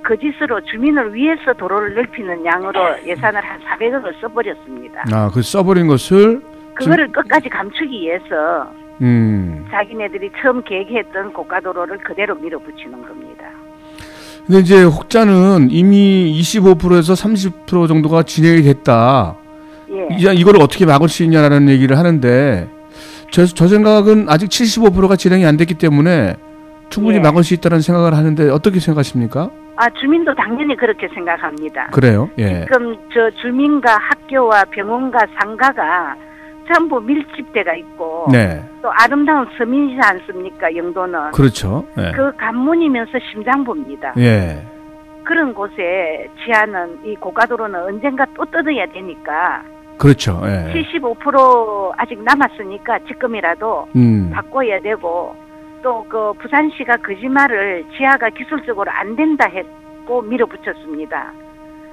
S3: 거짓으로 주민을 위해서 도로를 넓히는 양으로 예산을 한 400억을 써버렸습니다.
S1: 그 써버린 것을
S3: 그거를 끝까지 감추기 위해서 자기네들이 처음 계획했던 고가도로를 그대로 밀어붙이는 겁니다.
S1: 근데 이제 혹자는 이미 25%에서 30% 정도가 진행이 됐다.
S3: 예.
S1: 이걸 어떻게 막을 수 있냐라는 얘기를 하는데 저 생각은 아직 75%가 진행이 안 됐기 때문에 충분히
S3: 예.
S1: 막을 수 있다는 생각을 하는데 어떻게 생각하십니까?
S3: 주민도 당연히 그렇게 생각합니다.
S1: 그래요? 예.
S3: 지금 저 주민과 학교와 병원과 상가가 전부 밀집대가 있고
S1: 네.
S3: 또 아름다운 서민이지 않습니까? 영도는.
S1: 그렇죠. 예.
S3: 그 관문이면서 심장부입니다.
S1: 예.
S3: 그런 곳에 지하는 이 고가도로는 언젠가 또 뜯어야 되니까
S1: 그렇죠. 예.
S3: 75% 아직 남았으니까 지금이라도 바꿔야 되고 또 그 부산시가 거짓말을 지하가 기술적으로 안 된다 했고 밀어붙였습니다.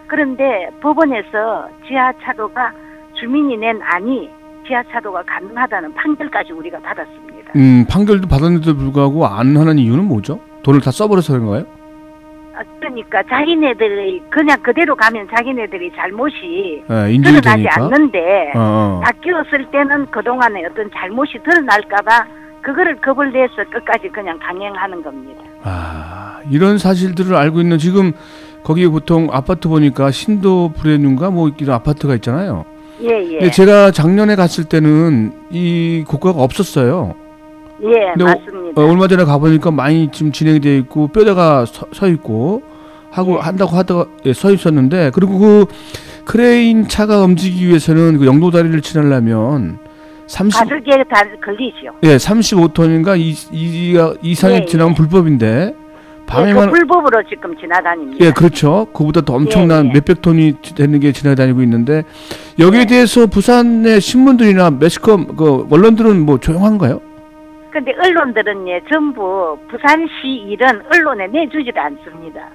S3: 그런데 법원에서 지하차도가 주민이 낸 안이 지하차도가 가능하다는 판결까지 우리가 받았습니다.
S1: 판결도 받았는데도 불구하고 안 하는 이유는 뭐죠? 돈을 다 써버려서 그런 거예요?
S3: 그러니까 자기네들이 그냥 그대로 가면 자기네들이 잘못이
S1: 인정이
S3: 드러나지
S1: 되니까.
S3: 않는데 바뀌었을 때는 그동안의 어떤 잘못이 드러날까봐 그거를 겁을 내서 끝까지 그냥 강행하는 겁니다.
S1: 이런 사실들을 알고 있는 지금 거기 보통 아파트 보니까 신도 브레뉴인가 뭐 이런 아파트가 있잖아요.
S3: 예.
S1: 근데 제가 작년에 갔을 때는 이 고가가 없었어요.
S3: 예, 맞습니다.
S1: 얼마 전에 가보니까 많이 지금 진행이 되어 있고 뼈대가 서 있고 한다고 하다가 서 있었는데 그리고 그 크레인 차가 움직이기 위해서는 그 영도 다리를 지나려면
S3: 가득에 다 걸리죠.
S1: 예, 35톤인가 이상이 지나면 불법인데 밤에만
S3: 불법으로 지금 지나다닙니다.
S1: 예, 그렇죠. 그보다 더 엄청난 몇백 톤이 되는 게 지나다니고 있는데 여기에 대해서 부산의 신문들이나 매스컴 언론들은 뭐 조용한가요?
S3: 근데 언론들은 전부 부산시 일은 언론에 내주지도 않습니다.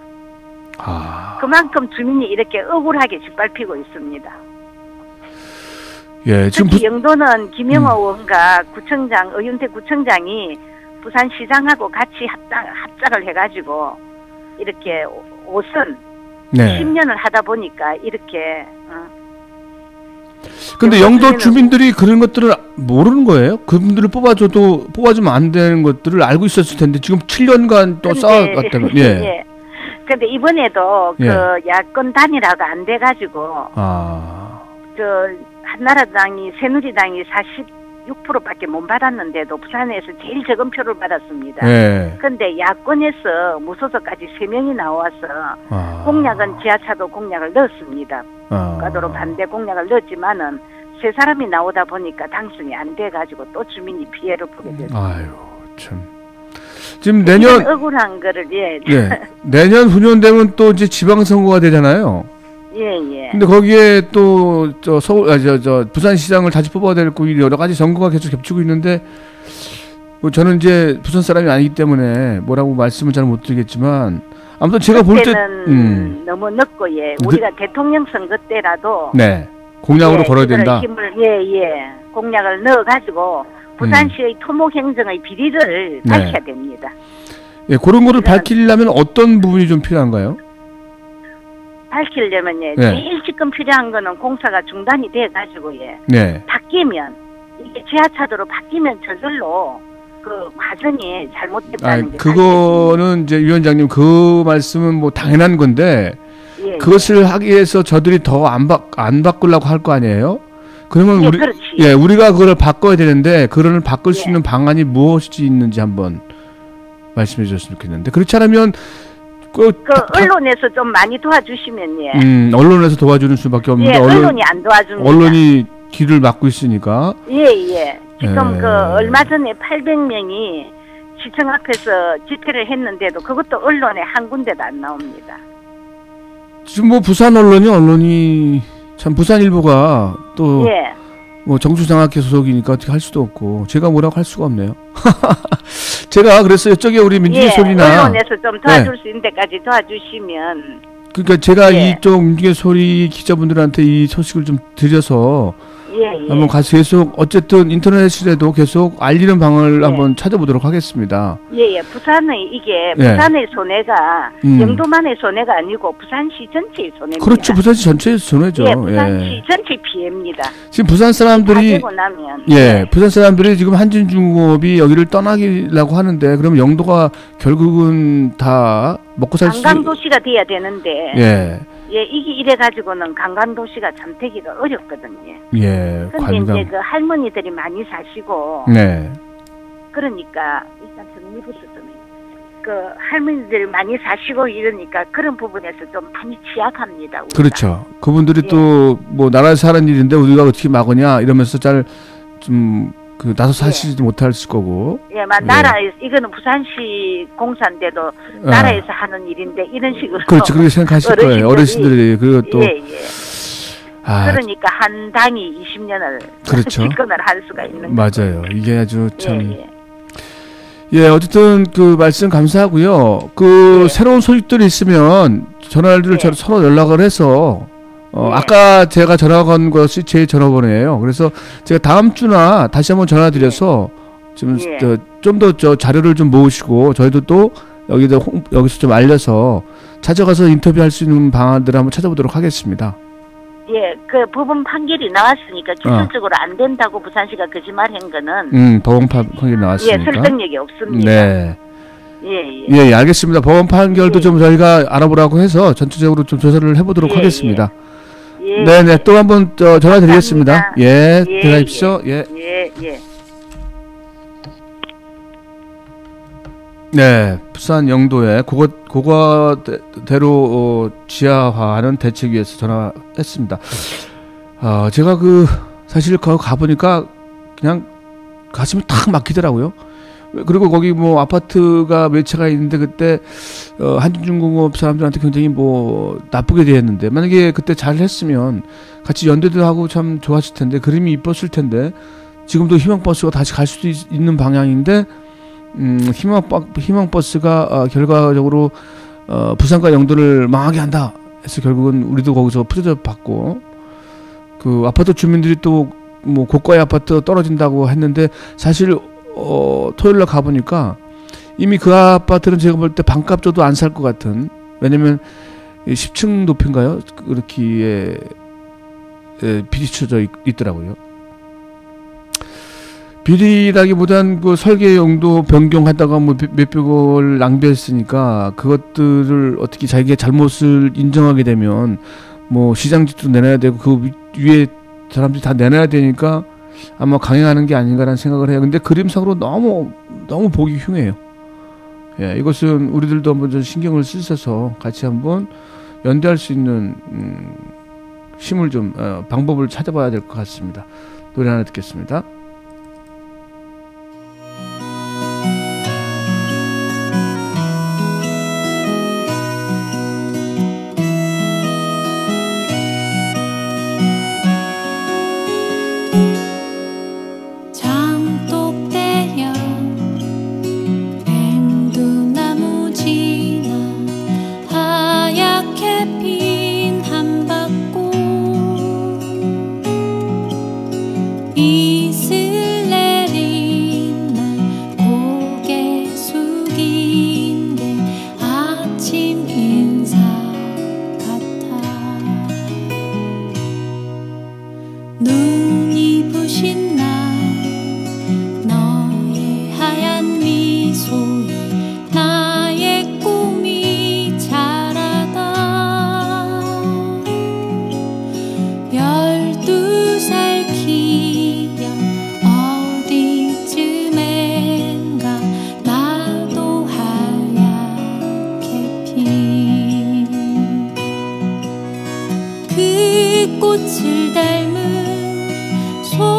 S3: 그만큼 주민이 이렇게 억울하게 짓밟히고 있습니다.
S1: 예, 지금
S3: 특히 영도는 김영호 의원과 의윤태 구청장이 부산시장하고 같이 합작을 해가지고 이렇게 5선 10년을 하다 보니까 이렇게
S1: 근데
S3: 영도
S1: 영도
S3: 주민은
S1: 주민들이 그런 것들을 모르는 거예요? 그분들을 뽑아주면 안 되는 것들을 알고 있었을 텐데 지금 7년간 또
S3: 근데-
S1: 쌓아갔다면 예.
S3: 예. 근데 이번에도
S1: 예.
S3: 그 야권 단일화가 안 돼가지고
S1: 아.
S3: 저 한나라당이 새누리당이 46%밖에 못 받았는데도 부산에서 제일 적은 표를 받았습니다.
S1: 예.
S3: 근데 야권에서 무소속까지 3명이 나와서
S1: 아.
S3: 공약은 지하차도 공약을 넣었습니다.
S1: 아.
S3: 국가도로 반대 공약을 넣었지만은 세 사람이 나오다 보니까 당선이 안 돼가지고 또 주민이 피해를 보게 됐어요.
S1: 아유, 참. 지금 내년
S3: 억울한 거를 예.
S1: 예. 내년 후년 되면 또 이제 지방선거가 되잖아요.
S3: 예.
S1: 근데 거기에 또 저 서울 저 부산시장을 다시 뽑아야 되고 여러 가지 선거가 계속 겹치고 있는데 뭐 저는 이제 부산 사람이 아니기 때문에 뭐라고 말씀을 잘 못 드리겠지만 아무튼 제가 볼 때
S3: 그때는 너무 늦고 예. 우리가 대통령 선거 때라도
S1: 네. 공약으로
S3: 예,
S1: 걸어야
S3: 그거를
S1: 된다.
S3: 힘을 공약을 넣어가지고 부산시의 토목 행정의 비리를
S1: 네.
S3: 밝혀야 됩니다.
S1: 예, 그런 거를
S3: 그냥-
S1: 밝히려면 어떤 부분이 좀 필요한가요?
S3: 밝히려면
S1: 네.
S3: 제일 지금 필요한 거는 공사가 중단이 돼가지고
S1: 네.
S3: 바뀌면 이게 지하차도로 바뀌면 저절로 그 과정이 잘못됐다는 게
S1: 그거는 이제 위원장님 그 말씀은 뭐 당연한 건데
S3: 예,
S1: 그것을 하기 위해서 저들이 더 안 바꾸려고 할 거 아니에요? 그러면
S3: 예,
S1: 우리
S3: 그렇지.
S1: 예, 우리가 그걸 바꿔야 되는데 그걸 바꿀 수
S3: 예.
S1: 있는 방안이 무엇이 있는지 한번 말씀해 주셨으면 좋겠는데 그렇지 않으면
S3: 그 언론에서 좀 많이 도와주시면
S1: 언론에서 도와주는 수밖에 없는데
S3: 언론이 안 도와줍니다.
S1: 언론이 길을 막고 있으니까
S3: 예. 지금
S1: 예.
S3: 그 얼마 전에 800명이 시청 앞에서 집회를 했는데도 그것도 언론에 한 군데도 안 나옵니다.
S1: 지금 뭐 부산 언론이 참 부산일보가 또
S3: 예.
S1: 뭐 정주장학회 소속이니까 어떻게 할 수도 없고 제가 뭐라고 할 수가 없네요. 제가 그랬어요. 저기 우리 민중의 소리나
S3: 언론에서 좀 도와줄 수 있는 데까지 도와주시면
S1: 그러니까 제가
S3: 예.
S1: 이쪽 민중의 소리 기자분들한테 이 소식을 좀 드려서
S3: 예.
S1: 한번 가서 계속 어쨌든 인터넷에도 계속 알리는 방을
S3: 예.
S1: 한번 찾아보도록 하겠습니다.
S3: 예. 부산의 이게
S1: 예.
S3: 부산의 손해가 영도만의 손해가 아니고 부산시 전체의 손해입니다.
S1: 그렇죠. 부산시 전체의 손해죠.
S3: 예, 부산시 전체 피해입니다.
S1: 지금 부산
S3: 다
S1: 사람들이
S3: 되고 나면
S1: 예, 부산 사람들이 지금 한진중공업이 여기를 떠나기라고 하는데 그럼 영도가 결국은 다 먹고 살 수
S3: 관광도시가 돼야 되는데
S1: 예.
S3: 이게 이래 가지고는 관광도시가 참 되기가 어렵거든요.
S1: 예.
S3: 근데 이제 그 할머니들이 많이 사시고
S1: 네.
S3: 그러니까 일단 정리부터 좀 해요. 그 할머니들이 많이 사시고 이러니까 그런 부분에서 좀 많이 취약합니다. 우리가.
S1: 그렇죠. 그분들이
S3: 예.
S1: 또 뭐 나라에서 하는 일인데 우리가 어떻게 막으냐 이러면서 잘 좀 그 나서 사시지도 못할 거고.
S3: 예, 막
S1: 예.
S3: 나라에서 이거는 부산시 공사인데도 나라에서 하는 일인데 이런 식으로
S1: 그렇죠. 그렇게 생각하실 거예요. 어르신들이 그리고 또
S3: 예.
S1: 아,
S3: 그러니까 한 당이 20년을
S1: 그렇죠.
S3: 집권을 할 수가 있는
S1: 맞아요. 이게 아주 참
S3: 예.
S1: 예, 어쨌든 그 말씀 감사하고요. 그
S3: 예.
S1: 새로운 소식들이 있으면 전화를
S3: 예.
S1: 서로 연락을 해서
S3: 예.
S1: 아까 제가 전화 건 것이 제 전화번호예요. 그래서 제가 다음 주나 다시 한번 전화 드려서 지금
S3: 예.
S1: 좀 더 자료를 좀 모으시고 저희도 또 여기서 좀 알려서 찾아가서 인터뷰할 수 있는 방안들을 한번 찾아보도록 하겠습니다.
S3: 예, 그 법원 판결이 나왔으니까 기술적으로 안 된다고 부산시가 거짓말한 거는
S1: 법원 판결이 나왔으니까.
S3: 예, 설득력이 없습니다.
S1: 네.
S3: 예.
S1: 예, 알겠습니다. 법원 판결도
S3: 예.
S1: 좀 저희가 알아보라고 해서 전체적으로 좀 조사를 해보도록
S3: 예,
S1: 하겠습니다.
S3: 예.
S1: 네네, 또 한번 전화 드리겠습니다.
S3: 감사합니다.
S1: 예,
S3: 예,
S1: 들어가십시오. 예.
S3: 예.
S1: 네, 부산 영도에 고가대로 지하화하는 대책위에서 전화했습니다. 제가 사실 거기 가보니까 그냥 가슴이 탁 막히더라고요. 그리고 거기 뭐 아파트가 몇 채가 있는데 그때 한진중공업 사람들한테 굉장히 뭐 나쁘게 대했는데 만약에 그때 잘 했으면 같이 연대도 하고 참 좋았을 텐데 그림이 이뻤을 텐데 지금도 희망버스가 다시 갈 수도 있는 방향인데 희망버스가 결과적으로 부산과 영도를 망하게 한다 해서 결국은 우리도 거기서 프레저 받고 그 아파트 주민들이 또 뭐 고가의 아파트 떨어진다고 했는데 사실 토요일날 가보니까 이미 그 아파트는 제가 볼 때 반값 줘도 안 살 것 같은, 왜냐면 10층 높이인가요? 그렇게 비치쳐져 있더라고요. 비리라기보단 그 설계 용도 변경하다가 뭐 몇백억을 낭비했으니까 그것들을 어떻게 자기가 잘못을 인정하게 되면 뭐 시장집도 내놔야 되고 그 위에 사람들이 다 내놔야 되니까 아마 강행하는 게 아닌가라는 생각을 해요. 근데 그림상으로 너무 보기 흉해요. 예, 이것은 우리들도 한번 좀 신경을 쓰셔서 같이 한번 연대할 수 있는 힘을 좀 방법을 찾아봐야 될 것 같습니다. 노래 하나 듣겠습니다.
S4: 꽃을 닮은 소녀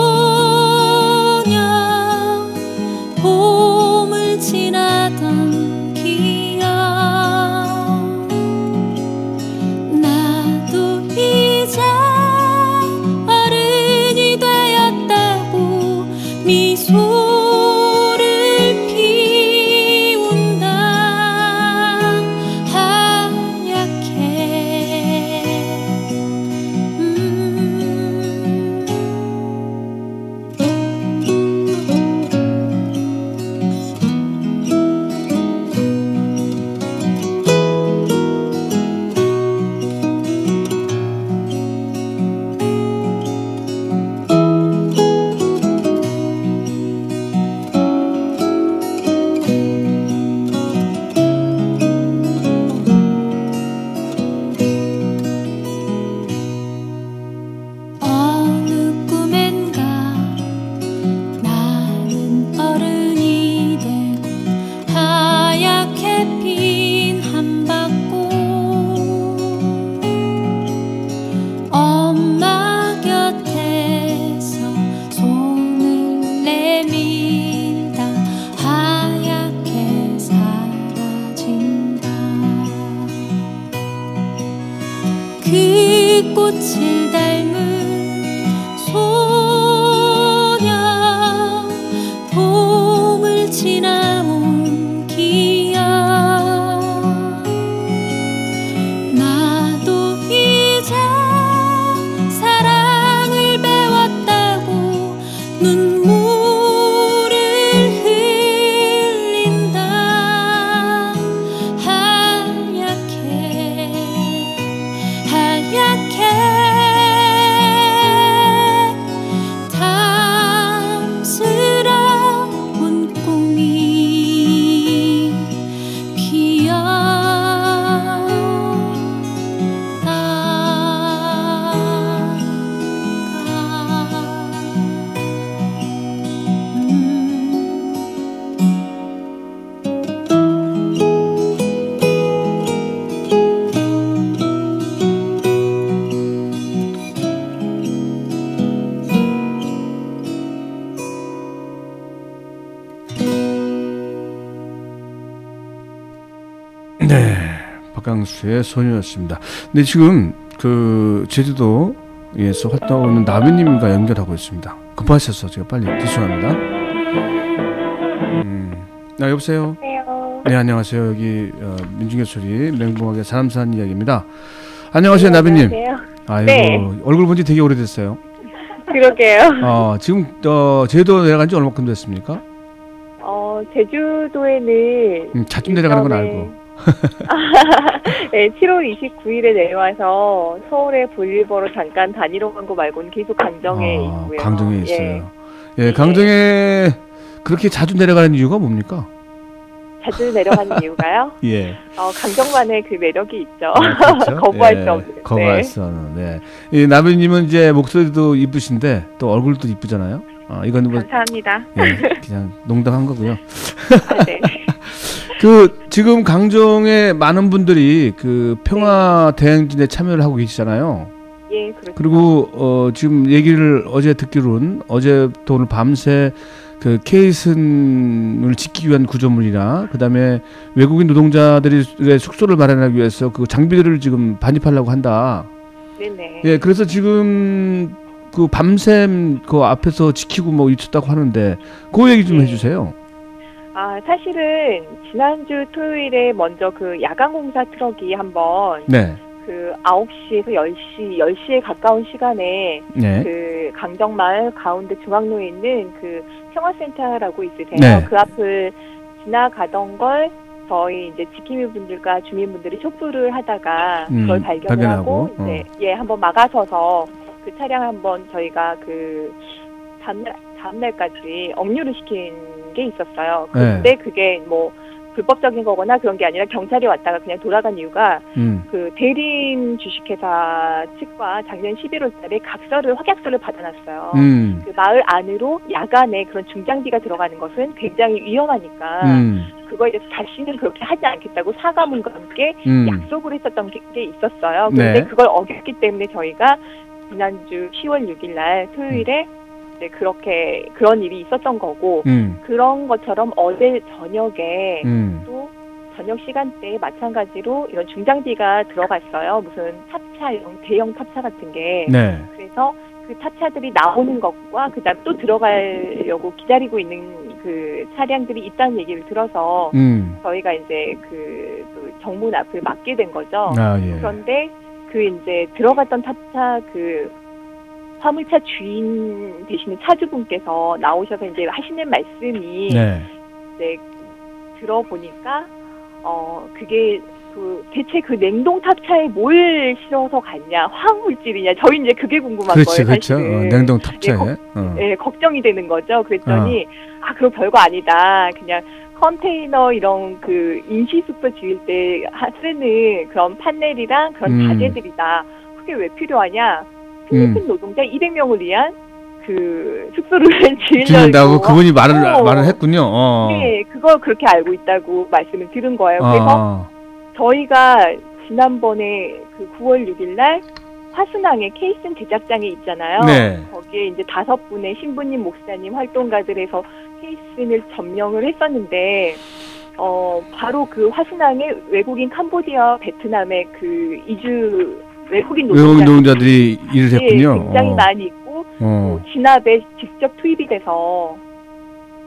S4: 봄을 지나던 기억 나도 이제 어른이 되었다고 미소를 피운다 하얗게 그 꽃을 닮은 소녀 봄을 지나온 기억 나도 이제 사랑을 배웠다고 눈물을 흘린다 하얗게 탐스러운 꿈이
S1: 네, 박강수의 소녀였습니다. 근데 지금 그 제주도에서 활동하고 있는 나비님과 연결하고 있습니다. 급하셔서 제가 빨리 죄송합니다. 여보세요. 네, 안녕하세요. 여기 민중의 소리 맹봉하게 사람 사는 이야기입니다. 안녕하세요, 네, 나비님. 안녕하세요. 아이고, 네. 얼굴 본 지 되게 오래됐어요.
S5: 그러게요.
S1: 지금 제주도 내려간 지 얼마큼 됐습니까?
S5: 제주도에는
S1: 자주 내려가는 건 알고.
S5: 네, 7월 29일에 내려와서 서울에 볼일보러 잠깐 다니러 간 거 말고는 계속 강정에 있고요.
S1: 강정에 있어요. 예, 강정에 그렇게 자주 내려가는 이유가 뭡니까?
S5: 자주 내려가는 이유가요?
S1: 예.
S5: 강정만의 그 매력이 있죠.
S1: 그렇죠?
S5: 거부할
S1: 예,
S5: 수 없는.
S1: 거부할 수 없는. 네. 이 나비님은 이제 목소리도 이쁘신데 또 얼굴도 이쁘잖아요. 이건 뭐
S5: 감사합니다.
S1: 예, 그냥 농담한 거고요.
S5: 네.
S1: 그 지금 강정에 많은 분들이 그 평화 대행진에 참여를 하고 계시잖아요.
S5: 예, 그렇죠.
S1: 그리고 지금 얘기를 어제 듣기로는 어제부터 오늘 밤새 그 케이슨을 지키기 위한 구조물이나 그다음에 외국인 노동자들의 숙소를 마련하기 위해서 그 장비들을 지금 반입하려고 한다.
S5: 네네.
S1: 예, 그래서 지금 그 밤샘 그 앞에서 지키고 뭐 있었다고 하는데 그 얘기 좀 해주세요.
S5: 사실은 지난주 토요일에 먼저 그 야간 공사 트럭이 한번
S1: 네.
S5: 그 9시에서 10시에 가까운 시간에
S1: 네.
S5: 그 강정마을 가운데 중앙로에 있는 그 평화센터라고 있으세요.
S1: 네.
S5: 그 앞을 지나가던 걸 저희 이제 지킴이분들과 주민분들이 촉구를 하다가 그걸 발견을 하고 이제 예, 한번 막아서서 그 차량 한번 저희가 그 다음날까지 억류를 시킨 게 있었어요. 근데
S1: 네.
S5: 그게 뭐 불법적인 거거나 그런 게 아니라 경찰이 왔다가 그냥 돌아간 이유가 그 대리인 주식회사 측과 작년 11월 달에 확약서를 받아놨어요. 그 마을 안으로 야간에 그런 중장비가 들어가는 것은 굉장히 위험하니까 그거에 대해서 다시는 그렇게 하지 않겠다고 사과문과 함께 약속을 했었던 게 있었어요. 그런데
S1: 네.
S5: 그걸 어겼기 때문에 저희가 지난주 10월 6일 날 토요일에 그렇게 그런 일이 있었던 거고 그런 것처럼 어제 저녁에 또 저녁 시간대에 마찬가지로 이런 중장비가 들어갔어요. 무슨 탑차용 대형 탑차 같은 게.
S1: 네.
S5: 그래서 그 탑차들이 나오는 것과 그다음 또 들어가려고 기다리고 있는 그 차량들이 있다는 얘기를 들어서 저희가 이제 그 정문 앞을 막게 된 거죠.
S1: 예.
S5: 그런데 그 이제 들어갔던 탑차 그 화물차 주인 되시는 차주분께서 나오셔서 이제 하시는 말씀이
S1: 네.
S5: 이제 들어보니까 그게 그 대체 그 냉동 탑차에 뭘 실어서 갔냐, 화학물질이냐, 저희 이제 그게 궁금한 거예요.
S1: 그렇죠. 냉동 탑차에.
S5: 예, 걱정이 되는 거죠. 그랬더니 그럼 별거 아니다. 그냥 컨테이너 이런 그 임시숙소 지을 때 쓰는 그런 판넬이랑 그런 자재들이다. 그게 왜 필요하냐? 필리핀 노동자 200명을 위한 그 숙소를 지으려고
S1: 그분이 말을 했군요.
S5: 네, 그걸 그렇게 알고 있다고 말씀을 들은 거예요. 그래서 저희가 지난번에 그 9월 6일 날 화순항에 케이슨 제작장에 있잖아요.
S1: 네.
S5: 거기에 이제 5분의 신부님, 목사님, 활동가들에서 케이슨을 점령을 했었는데 바로 그 화순항에 외국인 캄보디아, 베트남의 그 이주 외국인
S1: 노동자들이 일을 했군요.
S5: 네, 굉장히 많이 있고 진압에 직접 투입이 돼서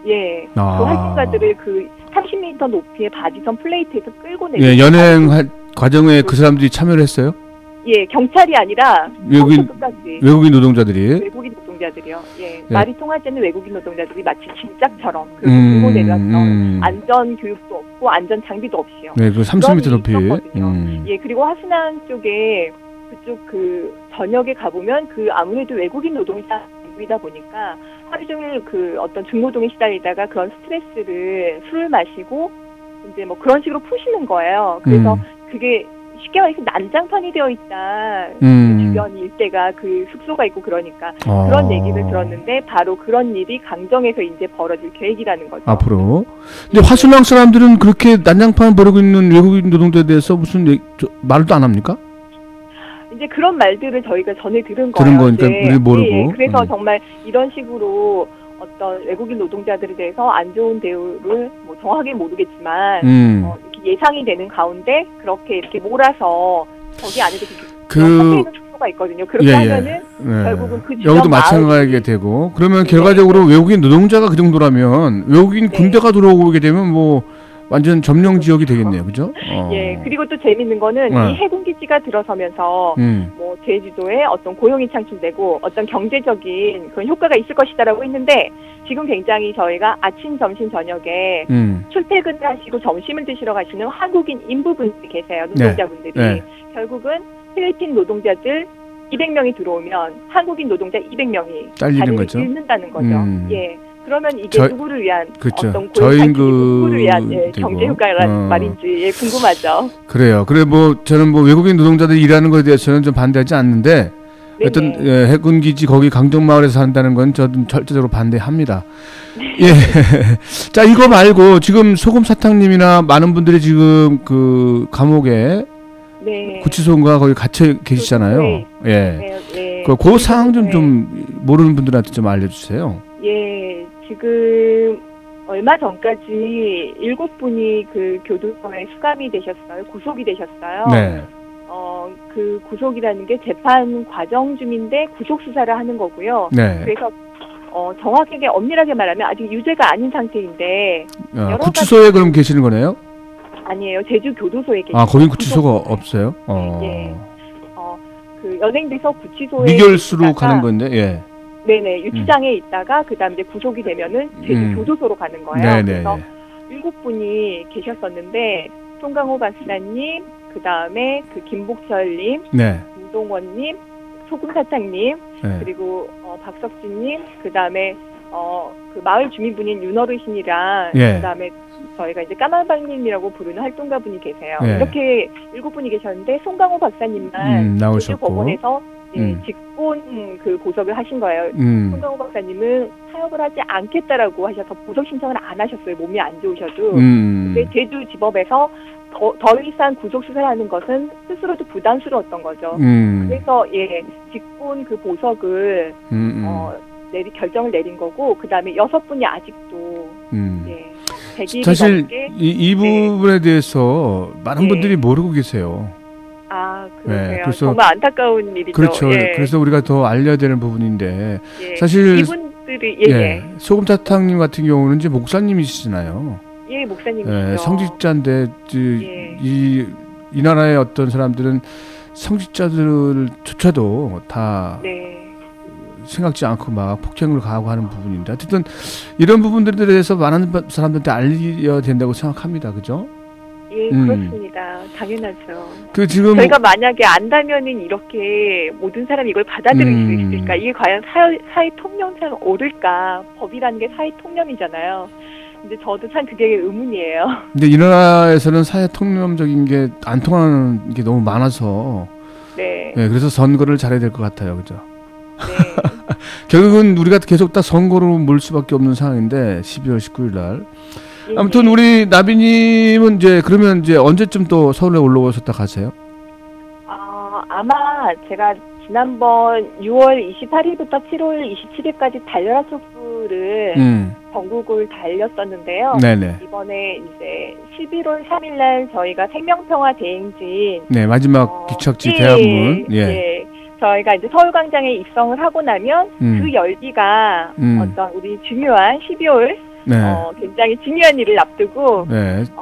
S5: 그 활동가들을 그 30m 높이의 바지선 플레이트에서 끌고 내려.
S1: 예, 연행 과정에 그 사람들이 참여를 했어요?
S5: 예, 경찰이 아니라
S1: 외국인 노동자들이요.
S5: 예, 말이 통할 때는 외국인 노동자들이 마치 짐짝처럼 그렇게 끌고 내려서 안전 교육도 없고 안전 장비도 없이요.
S1: 네, 그 30m 높이.
S5: 예, 그리고 화순항 쪽에 그쪽 그 저녁에 가보면 그 아무래도 외국인 노동자이다 보니까 하루 종일 그 어떤 중노동에 시달리다가 그런 스트레스를 술을 마시고 이제 뭐 그런 식으로 푸시는 거예요. 그래서 그게 쉽게 말해서 난장판이 되어 있다. 그 주변 일대가 그 숙소가 있고 그러니까 그런 얘기를 들었는데 바로 그런 일이 강정에서 이제 벌어질 계획이라는 거죠.
S1: 앞으로. 근데 화순항 사람들은 그렇게 난장판 벌이고 있는 외국인 노동자에 대해서 무슨 말도 안 합니까?
S5: 이제 그런 말들을 저희가 전에 들은
S1: 거니까 우리 모르고.
S5: 예, 그래서 정말 이런 식으로 어떤 외국인 노동자들에 대해서 안 좋은 대우를 뭐 정확하게 모르겠지만 이렇게 예상이 되는 가운데 그렇게 이렇게 몰아서 거기 안에도 컨테이너 숙소가 있거든요. 그렇게 하면은 결국은 그 주변
S1: 여기도 마찬가지게 되고 그러면 결과적으로 외국인 노동자가 그 정도라면 외국인 군대가 들어오게 되면 뭐 완전 점령 지역이 되겠네요, 그죠?
S5: 예, 그리고 또 재밌는 거는
S1: 네.
S5: 이 해군기지가 들어서면서 뭐 제주도에 어떤 고용이 창출되고 어떤 경제적인 그런 효과가 있을 것이다라고 했는데 지금 굉장히 저희가 아침, 점심, 저녁에 출퇴근을 하시고 점심을 드시러 가시는 한국인 인부분들이 계세요. 노동자분들이.
S1: 네.
S5: 결국은 필리핀 노동자들 200명이 들어오면 한국인 노동자 200명이
S1: 잘리는 거죠.
S5: 잃는다는 거죠. 예. 그러면 이게 누구를 위한
S1: 그렇죠.
S5: 어떤 고용창출이 누구를 위한
S1: 되고.
S5: 경제 효과가 말인지 궁금하죠.
S1: 그래요. 그래 뭐 저는 뭐 외국인 노동자들이 일하는 것에 대해서는 좀 반대하지 않는데 어떤 해군 기지 거기 강정마을에서 산다는 건 저는 절대적으로 반대합니다. 예. 자, 이거 말고 지금 소금사탕님이나 많은 분들이 지금 그 감옥에 구치소인가 거기 갇혀 계시잖아요. 예. 그 상황 좀 모르는 분들한테 좀 알려주세요.
S5: 예, 지금 얼마 전까지 7분이 그 교도소에 수감이 되셨어요. 구속이 되셨어요.
S1: 네.
S5: 그 구속이라는 게 재판 과정 중인데 구속 수사를 하는 거고요.
S1: 네.
S5: 그래서 정확하게 엄밀하게 말하면 아직 유죄가 아닌 상태인데
S1: 구치소에 그럼 계시는 거네요?
S5: 아니에요. 제주 교도소에 계시는.
S1: 아, 거긴 구치소가 없어요?
S5: 예. 그 연행돼서 구치소에
S1: 미결수로 가는 건데, 예.
S5: 네네, 유치장에 있다가 그다음 이제 구속이 되면은 제주 교도소로 가는 거예요.
S1: 네네.
S5: 그래서 7분이 계셨었는데 송강호 박사님, 그다음에 그 김복철님, 김동원님, 소금사탕님, 그리고 박석진님, 그다음에 그 마을 주민분인 윤어르신이랑 그다음에 저희가 이제 까만방님이라고 부르는 활동가분이 계세요. 이렇게 7분이 계셨는데 송강호 박사님만 제주 법원에서 직권 그 보석을 하신 거예요. 송강호 박사님은 타협을 하지 않겠다라고 하셔서 보석 신청을 안 하셨어요. 몸이 안 좋으셔도. 근데 제주지법에서 더 이상 구속 수사를 하는 것은 스스로도 부담스러웠던 거죠. 그래서 직권 그 보석을 결정을 내린 거고 그 다음에 6분이 아직도
S1: 사실 이 부분에 대해서 많은 분들이 모르고 계세요.
S5: 아, 그러세요.
S1: 그래서
S5: 정말 안타까운 일이죠.
S1: 그렇죠. 그래서 우리가 더 알려야 되는 부분인데 사실
S5: 이분들이
S1: 소금사탕님 같은 경우는 이제 목사님이시잖아요.
S5: 예, 목사님이시죠.
S1: 성직자인데 이 나라의 어떤 사람들은 성직자들조차도 다 생각지 않고 막 폭행을 가하고 하는 부분인데 어쨌든 이런 부분들에 대해서 많은 사람들한테 알려야 된다고 생각합니다. 그죠?
S5: 예, 그렇습니다. 당연하죠.
S1: 그 지금
S5: 저희가 만약에 안다면은 이렇게 모든 사람이 이걸 받아들일 수 있을까? 이게 과연 사회 통념상 옳을까? 법이라는 게 사회 통념이잖아요. 근데 저도 참 그게 의문이에요.
S1: 근데 이 나라에서는 사회 통념적인 게 안 통하는 게 너무 많아서 그래서 선거를 잘해야 될 것 같아요. 그죠? 결국은 우리가 계속 다 선거로 몰 수밖에 없는 상황인데 12월 19일 날 아무튼 우리 나비님은 이제 그러면 이제 언제쯤 또 서울에 올라오셨다 가세요?
S5: 아마 제가 지난번 6월 28일부터 7월 27일까지 달려라 촛불을 전국을 달렸었는데요.
S1: 네네.
S5: 이번에 이제 11월 3일날 저희가 생명평화 대행진
S1: 마지막 기척지 대한문
S5: 저희가 이제 서울광장에 입성을 하고 나면 그 열기가 어떤 우리 중요한 12월 굉장히 중요한 일을 앞두고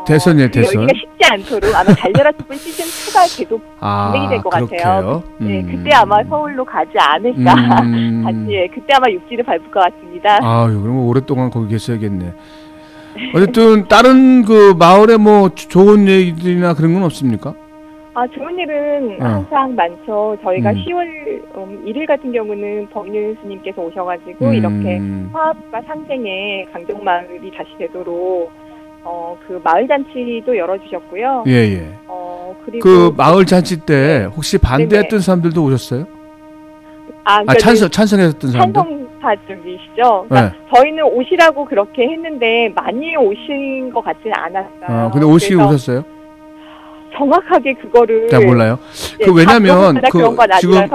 S1: 대선이에요.
S5: 그 열기가 쉽지 않도록 아마 달려라 촛불 시즌 2가 계속 진행이 될 것 같아요. 그때 아마 서울로 가지 않을까. 다시 그때 아마 육지를 밟을 것 같습니다.
S1: 아유, 그럼 오랫동안 거기 계셔야겠네. 어쨌든 다른 그 마을에 뭐 좋은 얘기들이나 그런 건 없습니까?
S5: 좋은 일은 항상 많죠. 저희가 10월 1일 같은 경우는 법률 스님께서 오셔가지고 이렇게 화합과 상생의 강정마을이 다시 되도록 그 마을 잔치도 열어주셨고요. 그리고
S1: 그 마을 잔치 때 혹시 반대했던 사람들도 오셨어요?
S5: 그러니까
S1: 찬성했던 사람들?
S5: 찬성파 쪽이시죠. 그러니까 저희는 오시라고 그렇게 했는데 많이 오신 것 같지는 않았어요.
S1: 근데 오셨어요?
S5: 정확하게 그거를
S1: 잘 몰라요. 왜냐면 지금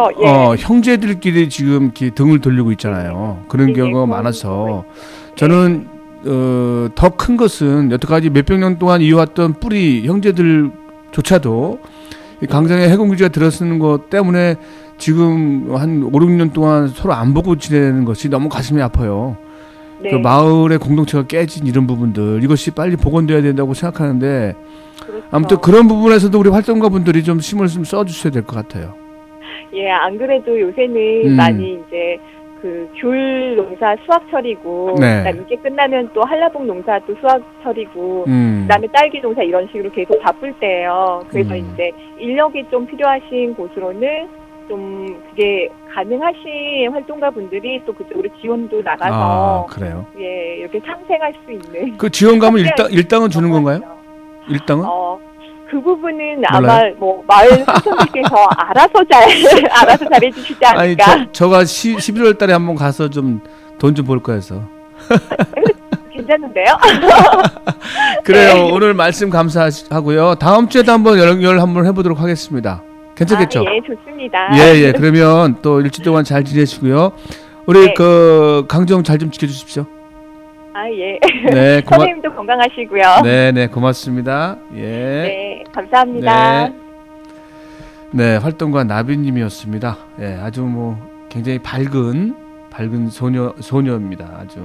S1: 형제들끼리 지금 이렇게 등을 돌리고 있잖아요. 그런 경우가 많아서 저는 더 큰 것은 여태까지 몇백 년 동안 이어왔던 뿌리 형제들조차도 강정에 해군기지가 들어서는 것 때문에 지금 한 5, 6년 동안 서로 안 보고 지내는 것이 너무 가슴이 아파요.
S5: 네.
S1: 그 마을의 공동체가 깨진 이런 부분들 이것이 빨리 복원돼야 된다고 생각하는데
S5: 그렇죠.
S1: 아무튼 그런 부분에서도 우리 활동가분들이 좀 힘을 좀 써주셔야 될 것 같아요.
S5: 예, 안 그래도 요새는 많이 이제 그 귤 농사 수확철이고,
S1: 네.
S5: 그다음에 이게 끝나면 또 한라봉 농사 또 수확철이고, 그다음에 딸기 농사 이런 식으로 계속 바쁠 때예요. 그래서 이제 인력이 좀 필요하신 곳으로는 좀 그게 가능하신 활동가 분들이 또 그쪽으로 지원도 나가서
S1: 그래요.
S5: 예, 이렇게 상생할 수 있는.
S1: 그 지원 가면 일당은 주는 건가요? 일당은?
S5: 그 부분은
S1: 몰라요?
S5: 아마 뭐 마을 삼촌들께서 알아서 잘해주시지 않을까.
S1: 아니 저가 11월 달에 한번 가서 좀 돈 좀 볼까 해서.
S5: 괜찮은데요?
S1: 그래요.
S5: 네.
S1: 오늘 말씀 감사하고요. 다음 주에도 한번 연결 한번 해보도록 하겠습니다. 괜찮겠죠?
S5: 예, 좋습니다.
S1: 예. 그러면 또 일주일 동안 잘 지내시고요. 우리
S5: 네.
S1: 그 강정 잘 좀 지켜주십시오.
S5: 예.
S1: 네,
S5: 선생님도 건강하시고요.
S1: 네, 고맙습니다. 예.
S5: 네, 감사합니다.
S1: 네, 활동가 나비님이었습니다. 예, 아주 뭐 굉장히 밝은 소녀입니다. 아주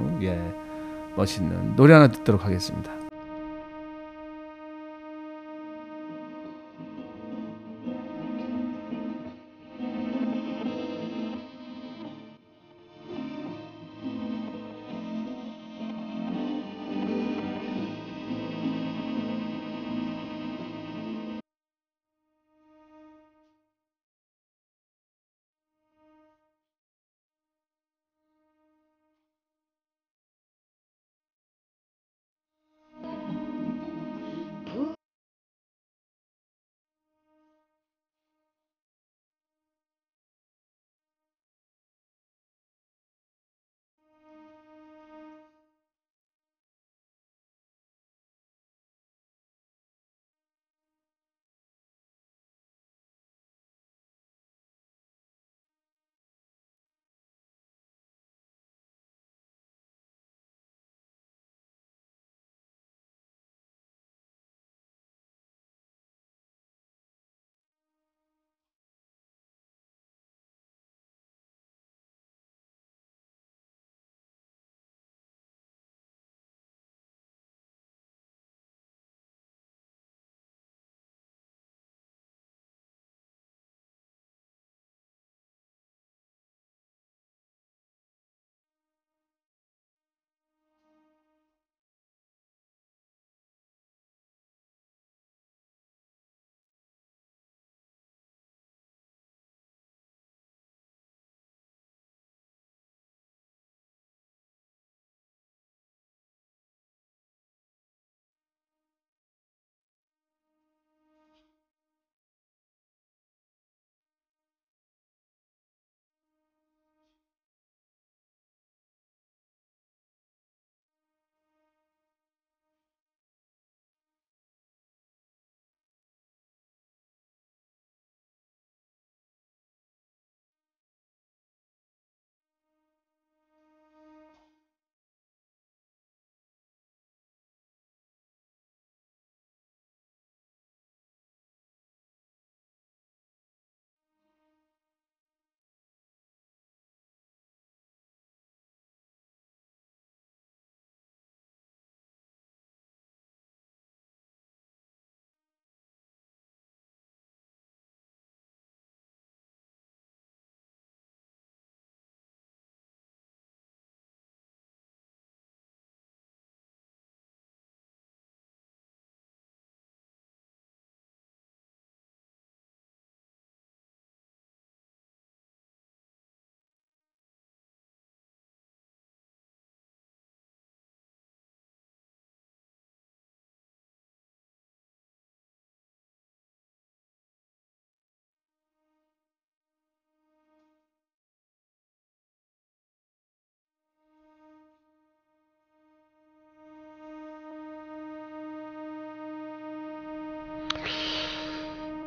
S1: 멋있는 노래 하나 듣도록 하겠습니다.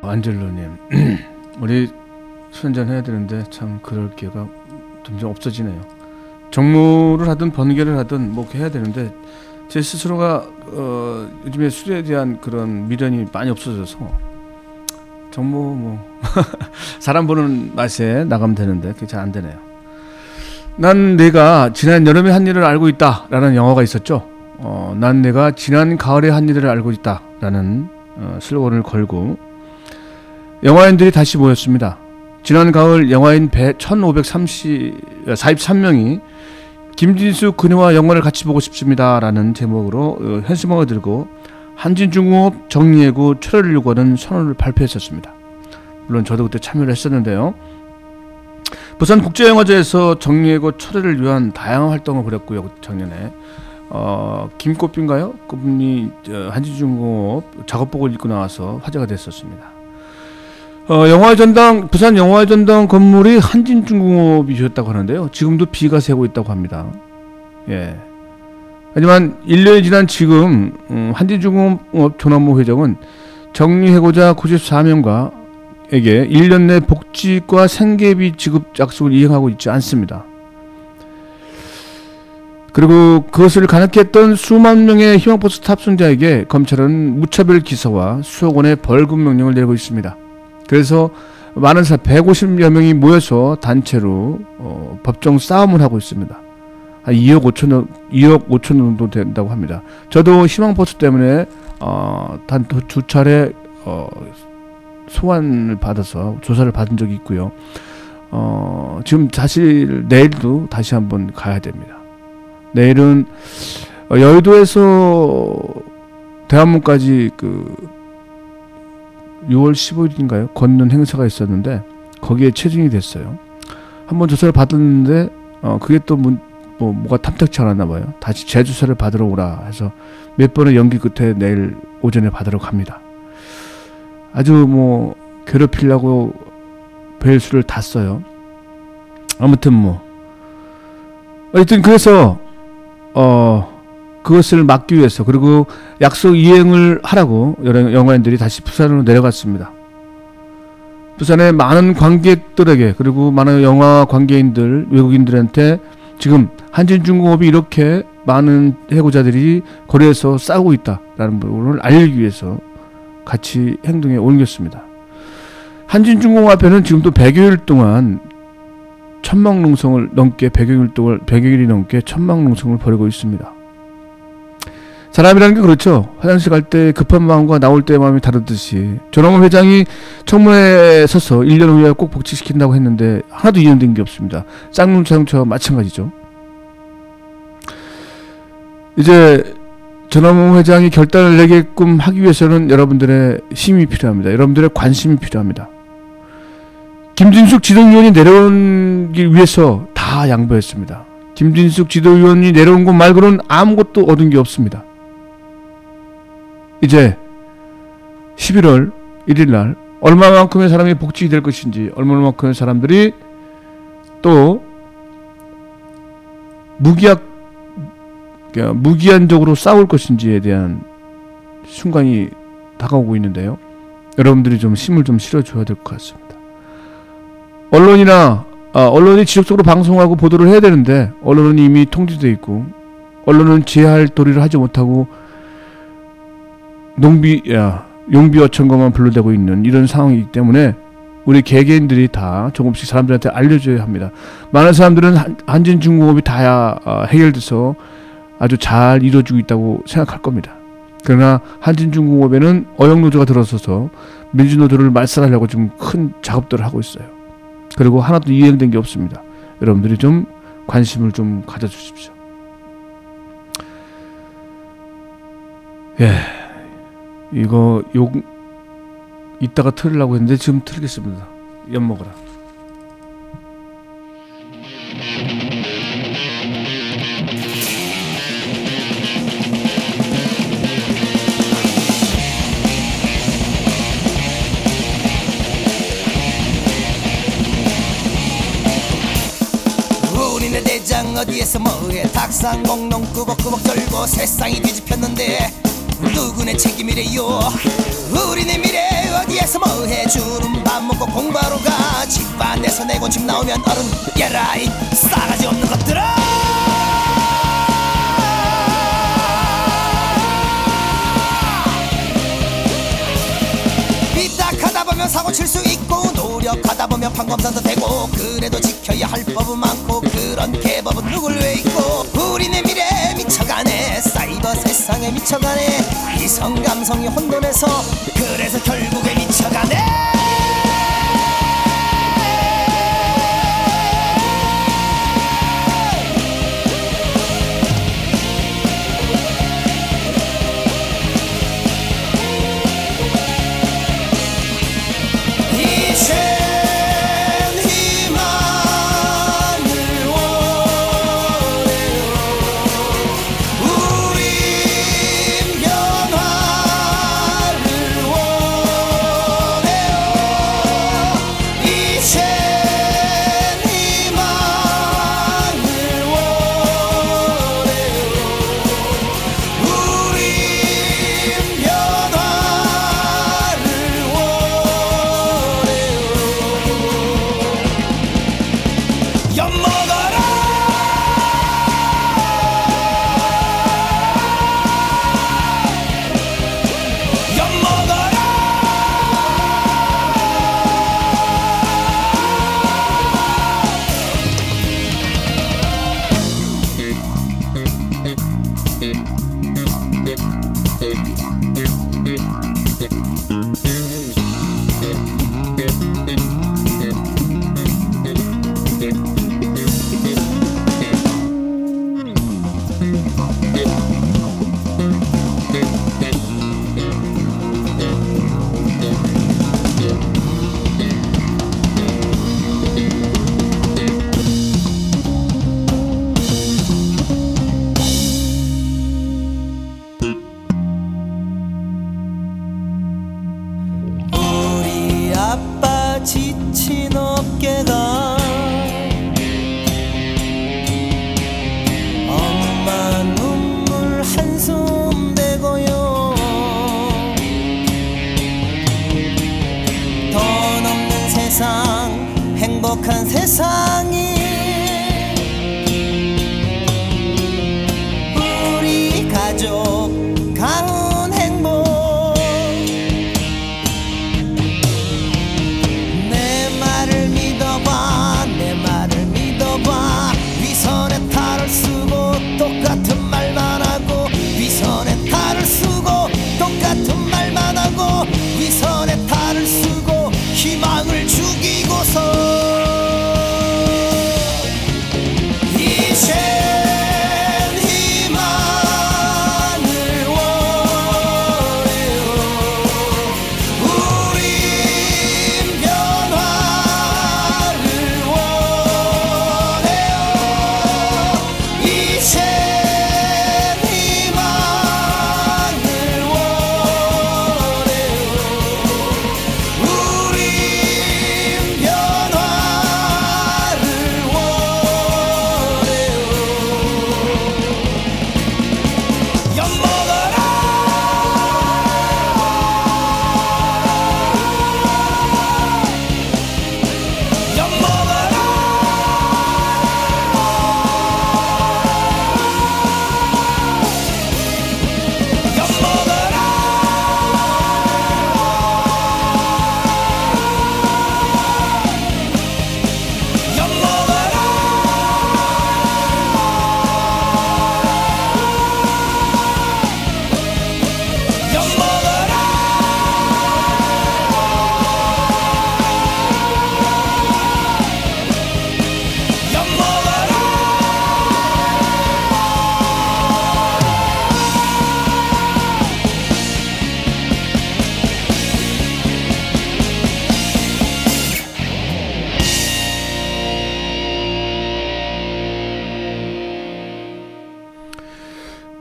S1: 안젤로님, 우리 수련전 해야 되는데 참 그럴 기회가 점점 없어지네요. 정모를 하든 번개를 하든 뭐 해야 되는데 제 스스로가 요즘에 술에 대한 그런 미련이 많이 없어져서 정모 사람 보는 맛에 나가면 되는데 그게 잘 안 되네요. 난 내가 지난 여름에 한 일을 알고 있다라는 영화가 있었죠. 난 내가 지난 가을에 한 일을 알고 있다라는 슬로건을 걸고 영화인들이 다시 모였습니다. 지난 가을 영화인 1543명이 김진수 그녀와 영화를 같이 보고 싶습니다라는 제목으로 현수막을 들고 한진중공업 정리해고 철회를 요구하는 선언을 발표했었습니다. 물론 저도 그때 참여를 했었는데요. 부산국제영화제에서 정리해고 철회를 위한 다양한 활동을 벌였고요. 작년에 김꽃빈가요? 그분이 한진중공업 작업복을 입고 나와서 화제가 됐었습니다. 영화의 전당, 부산 영화의 전당 건물이 한진중공업이 지었다고 하는데요. 지금도 비가 새고 있다고 합니다. 예. 하지만 1년이 지난 지금 한진중공업 조남모 회장은 정리해고자 94명과 에게 1년 내 복지과 생계비 지급 약속을 이행하고 있지 않습니다. 그리고 그것을 가능케 했던 수만 명의 희망버스 탑승자에게 검찰은 무차별 기소와 수억 원의 벌금 명령을 내리고 있습니다. 그래서 많은 사람 150여 명이 모여서 단체로 법정 싸움을 하고 있습니다. 2억 5천 정도 된다고 합니다. 저도 희망버스 때문에 단 두 차례 소환을 받아서 조사를 받은 적이 있고요. 지금 사실 내일도 다시 한번 가야 됩니다. 내일은 여의도에서 대한문까지 6월 15일인가요? 걷는 행사가 있었는데 거기에 체증이 됐어요. 한번 조사를 받았는데 그게 또 뭐가 탐탁치 않았나 봐요. 다시 재조사를 받으러 오라 해서 몇 번의 연기 끝에 내일 오전에 받으러 갑니다. 아주 괴롭히려고 벨수를 다 써요. 아무튼 하여튼 그래서 그것을 막기 위해서 그리고 약속 이행을 하라고 여러 영화인들이 다시 부산으로 내려갔습니다. 부산의 많은 관객들에게 그리고 많은 영화 관계인들 외국인들한테 지금 한진중공업이 이렇게 많은 해고자들이 거리에서 싸우고 있다라는 부분을 알리기 위해서 같이 행동에 옮겼습니다. 한진중공업 앞에는 지금도 100여일 동안 1,000만 농성을 넘게 100여일이 넘게 1,000만 농성을 벌이고 있습니다. 사람이라는 게 그렇죠. 화장실 갈 때 급한 마음과 나올 때의 마음이 다르듯이 조남모 회장이 청문회에 서서 1년 후에 꼭 복직시킨다고 했는데 하나도 이행된 게 없습니다. 쌍용차용차와 마찬가지죠. 이제 조남모 회장이 결단을 내게끔 하기 위해서는 여러분들의 힘이 필요합니다. 여러분들의 관심이 필요합니다. 김진숙 지도위원이 내려오기 위해서 다 양보했습니다. 김진숙 지도위원이 내려온 것 말고는 아무것도 얻은 게 없습니다. 이제 11월 1일 날 얼마만큼의 사람이 복직이 될 것인지 얼마만큼의 사람들이 또 무기한적으로 싸울 것인지에 대한 순간이 다가오고 있는데요. 여러분들이 좀 힘을 좀 실어줘야 될 것 같습니다. 언론이 지속적으로 방송하고 보도를 해야 되는데 언론은 이미 통제되어 있고 언론은 제할 도리를 하지 못하고 용비어천거만 불러대고 있는 이런 상황이기 때문에 우리 개개인들이 다 조금씩 사람들한테 알려줘야 합니다. 많은 사람들은 한진중공업이 다 해결돼서 아주 잘 이루어지고 있다고 생각할 겁니다. 그러나 한진중공업에는 어영노조가 들어서서 민주노조를 말살하려고 좀 큰 작업들을 하고 있어요. 그리고 하나도 이행된 게 없습니다. 여러분들이 좀 관심을 좀 가져주십시오. 예, 이거 욕 이따가 틀으려고 했는데 지금 틀겠습니다. 엿 먹어라.
S6: 우리네 대장 어디에서 뭐해 닭상 몽롱 꾸벅꾸벅 떨고 세상이 뒤집혔는데 누구네 책임이래요. 우리네 미래 어디에서 뭐해 주는 밥 먹고 공부하러 가 집안에서 내고 집 나오면 어른 야라 이 싸가지 없는 것들아. 삐딱하다 보면 사고 칠 수 있고 노력 가다 보면 판검산도 되고 그래도 지켜야 할 법은 많고 그런 개법은 누굴 왜 있고 우리네 미래에 미쳐가네 사이버 세상에 미쳐가네 이성 감성이 혼돈해서 그래서 결국에 미쳐가네 지친 어깨가 엄마 눈물 한숨 대고요 돈 없는 세상 행복한 세상이 우리 가족 가운 행복 위선의 탈을 쓰고 똑같은 말만 하고 위선의 탈을 쓰고 똑같은 말만 하고 위선의 탈을 쓰고 희망을 죽이고서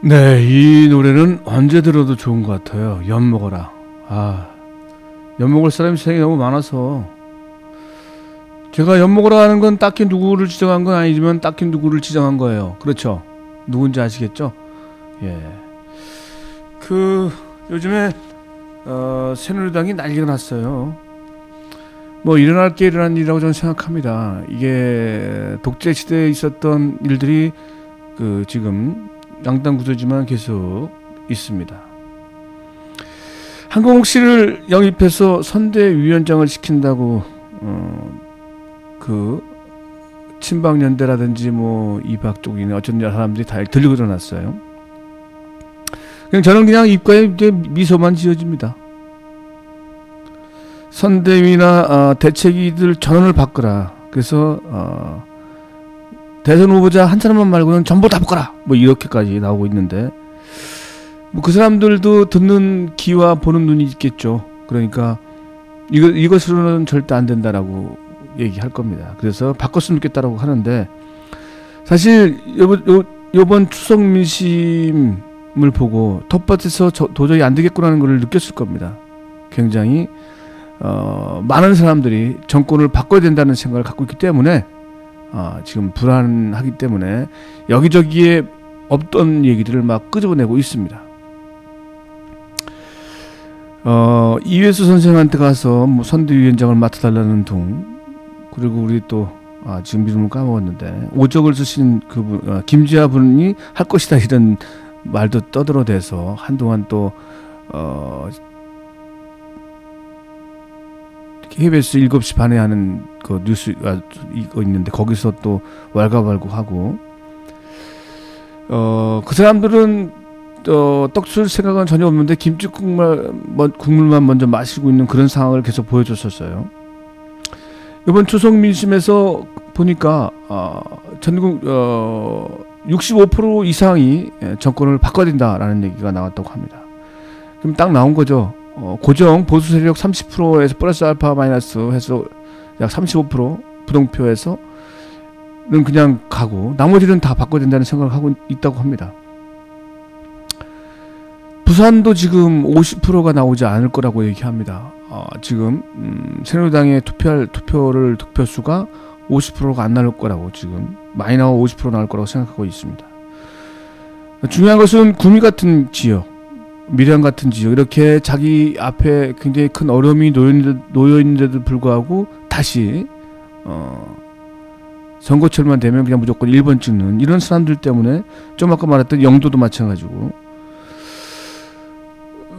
S1: 네, 이 노래는 언제 들어도 좋은 것 같아요. 엿 먹어라. 엿 먹을 사람이 세상에 너무 많아서 제가 엿 먹으라 하는 건 딱히 누구를 지정한 건 아니지만 딱히 누구를 지정한 거예요. 그렇죠? 누군지 아시겠죠? 예. 요즘에 새누리당이 난리가 났어요. 뭐 일어날 게 일어난 일이라고 저는 생각합니다. 이게 독재 시대에 있었던 일들이 지금 양당 구도지만 계속 있습니다. 한공욱 씨를 영입해서 선대위원장을 시킨다고 그 친박연대라든지 뭐 이박 쪽이나 어쩐 사람들이 다 들리고 일어났어요. 그냥 저는 그냥 입가에 이제 미소만 지어집니다. 선대위나 대책위들 전원을 바꾸라. 그래서 대선 후보자 한 사람만 말고는 전부 다 바꿔라. 뭐 이렇게까지 나오고 있는데 뭐 그 사람들도 듣는 귀와 보는 눈이 있겠죠. 그러니까 이것으로는 절대 안 된다라고 얘기할 겁니다. 그래서 바꿨으면 좋겠다라고 하는데 사실 이번 추석 민심을 보고 텃밭에서 도저히 안 되겠구나는 걸 느꼈을 겁니다. 굉장히 많은 사람들이 정권을 바꿔야 된다는 생각을 갖고 있기 때문에 지금 불안하기 때문에 여기저기에 없던 얘기들을 막 끄집어내고 있습니다. 이회수 선생한테 가서 뭐 선대위원장을 맡아달라는 둥, 그리고 우리 또 지금 이름을 까먹었는데 오적을 쓰신 그분 김지아 분이 할 것이다 이런 말도 떠들어대서 한동안 또 KBS 7시 반에 하는 그 뉴스가 이거 있는데 거기서 또 왈가왈부하고 그 사람들은 떡 쓸 생각은 전혀 없는데 김치국물만 먼저 마시고 있는 그런 상황을 계속 보여줬었어요. 이번 추석 민심에서 보니까 전국 65% 이상이 정권을 바꿔야 된다라는 얘기가 나왔다고 합니다. 그럼 딱 나온 거죠. 고정 보수 세력 30%에서 플러스 알파 마이너스 해서 약 35% 부동표에서는 그냥 가고 나머지는 다 바꿔야 된다는 생각을 하고 있다고 합니다. 부산도 지금 50%가 나오지 않을 거라고 얘기합니다. 지금 새누리당의 득표수가 50%가 안 나올 거라고 지금 많이 나와 50% 나올 거라고 생각하고 있습니다. 중요한 것은 구미 같은 지역, 밀양 같은 지역 이렇게 자기 앞에 굉장히 큰 어려움이 놓여 있는데도 불구하고 다시 선거철만 되면 그냥 무조건 1번 찍는 이런 사람들 때문에 좀 아까 말했던 영도도 마찬가지고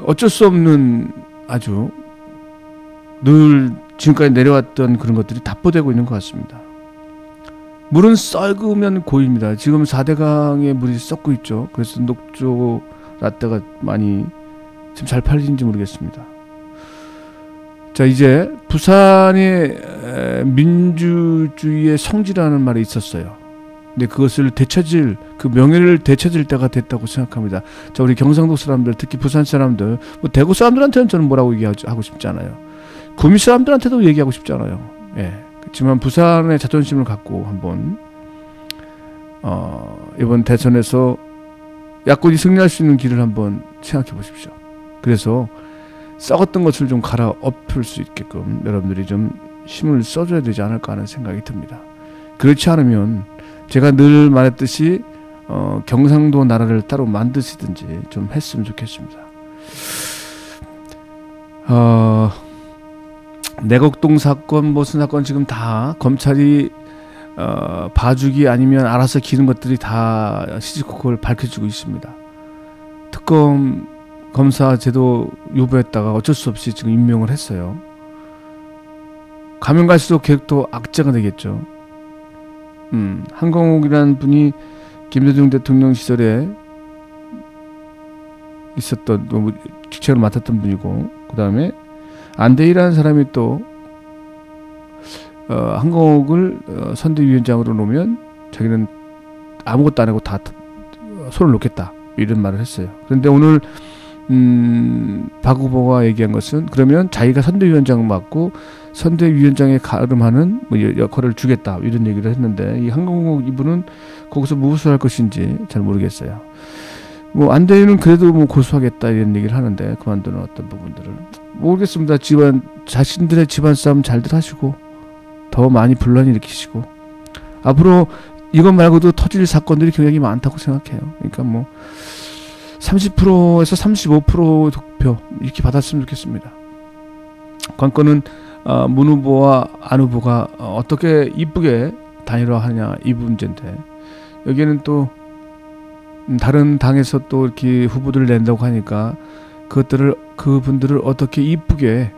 S1: 어쩔 수 없는 아주 늘 지금까지 내려왔던 그런 것들이 답보되고 있는 것 같습니다. 물은 썩으면 고입니다. 지금 4대강의 물이 썩고 있죠. 그래서 녹조 라떼가 많이 지금 잘 팔리는지 모르겠습니다. 자, 이제 부산의 민주주의의 성지라는 말이 있었어요. 근데 그것을 되찾을, 그 명예를 되찾을 때가 됐다고 생각합니다. 자, 우리 경상도 사람들, 특히 부산 사람들, 뭐 대구 사람들한테는 저는 뭐라고 얘기하고 싶지 않아요. 구미 사람들한테도 얘기하고 싶지 않아요. 예. 그렇지만 부산의 자존심을 갖고 한번 이번 대선에서 야권이 승리할 수 있는 길을 한번 생각해 보십시오. 그래서 썩었던 것을 좀 갈아엎을 수 있게끔 여러분들이 좀 힘을 써줘야 되지 않을까 하는 생각이 듭니다. 그렇지 않으면 제가 늘 말했듯이 경상도 나라를 따로 만드시든지 좀 했으면 좋겠습니다. 내곡동 사건, 무슨 사건 지금 다 검찰이 봐주기 아니면 알아서 기는 것들이 다 시시콜콜 밝혀지고 있습니다. 특검 검사 제도 요구했다가 어쩔 수 없이 지금 임명을 했어요. 가면 갈수록 계획도 악재가 되겠죠. 한강옥이라는 분이 김대중 대통령 시절에 있었던 직책을 맡았던 분이고, 그 다음에 안대희라는 사람이 또 한강옥을 선대위원장으로 놓으면 자기는 아무것도 안 하고 다 손을 놓겠다 이런 말을 했어요. 그런데 오늘 박 후보가 얘기한 것은 그러면 자기가 선대위원장을 맡고 선대위원장에 가름하는 뭐 역할을 주겠다 이런 얘기를 했는데, 이 한강옥 이분은 거기서 무엇을 할 것인지 잘 모르겠어요. 뭐 안대희는 그래도 뭐 고소하겠다 이런 얘기를 하는데 그만두는 어떤 부분들을 모르겠습니다. 자신들의 집안 싸움 잘들 하시고 더 많이 분란 일으키시고 앞으로 이것 말고도 터질 사건들이 굉장히 많다고 생각해요. 그러니까 뭐 30%에서 35% 득표 이렇게 받았으면 좋겠습니다. 관건은 문 후보와 안 후보가 어떻게 이쁘게 단일화하냐 이 문제인데, 여기에는 또 다른 당에서 또 이렇게 후보들을 낸다고 하니까 그분들을 어떻게 이쁘게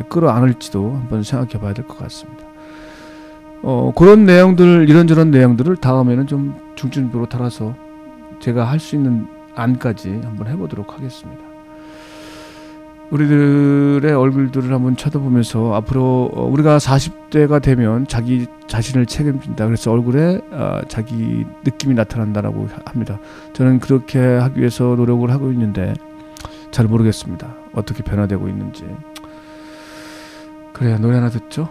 S1: 끌어안을지도 한번 생각해 봐야 될 것 같습니다. 그런 내용들, 이런저런 내용들을 다음에는 좀 중점적으로 달아서 제가 할 수 있는 안까지 한번 해보도록 하겠습니다. 우리들의 얼굴들을 한번 쳐다보면서 앞으로 우리가 40대가 되면 자기 자신을 책임진다. 그래서 얼굴에 자기 느낌이 나타난다라고 합니다. 저는 그렇게 하기 위해서 노력을 하고 있는데 잘 모르겠습니다. 어떻게 변화되고 있는지. 그래요. 노래 하나 듣죠?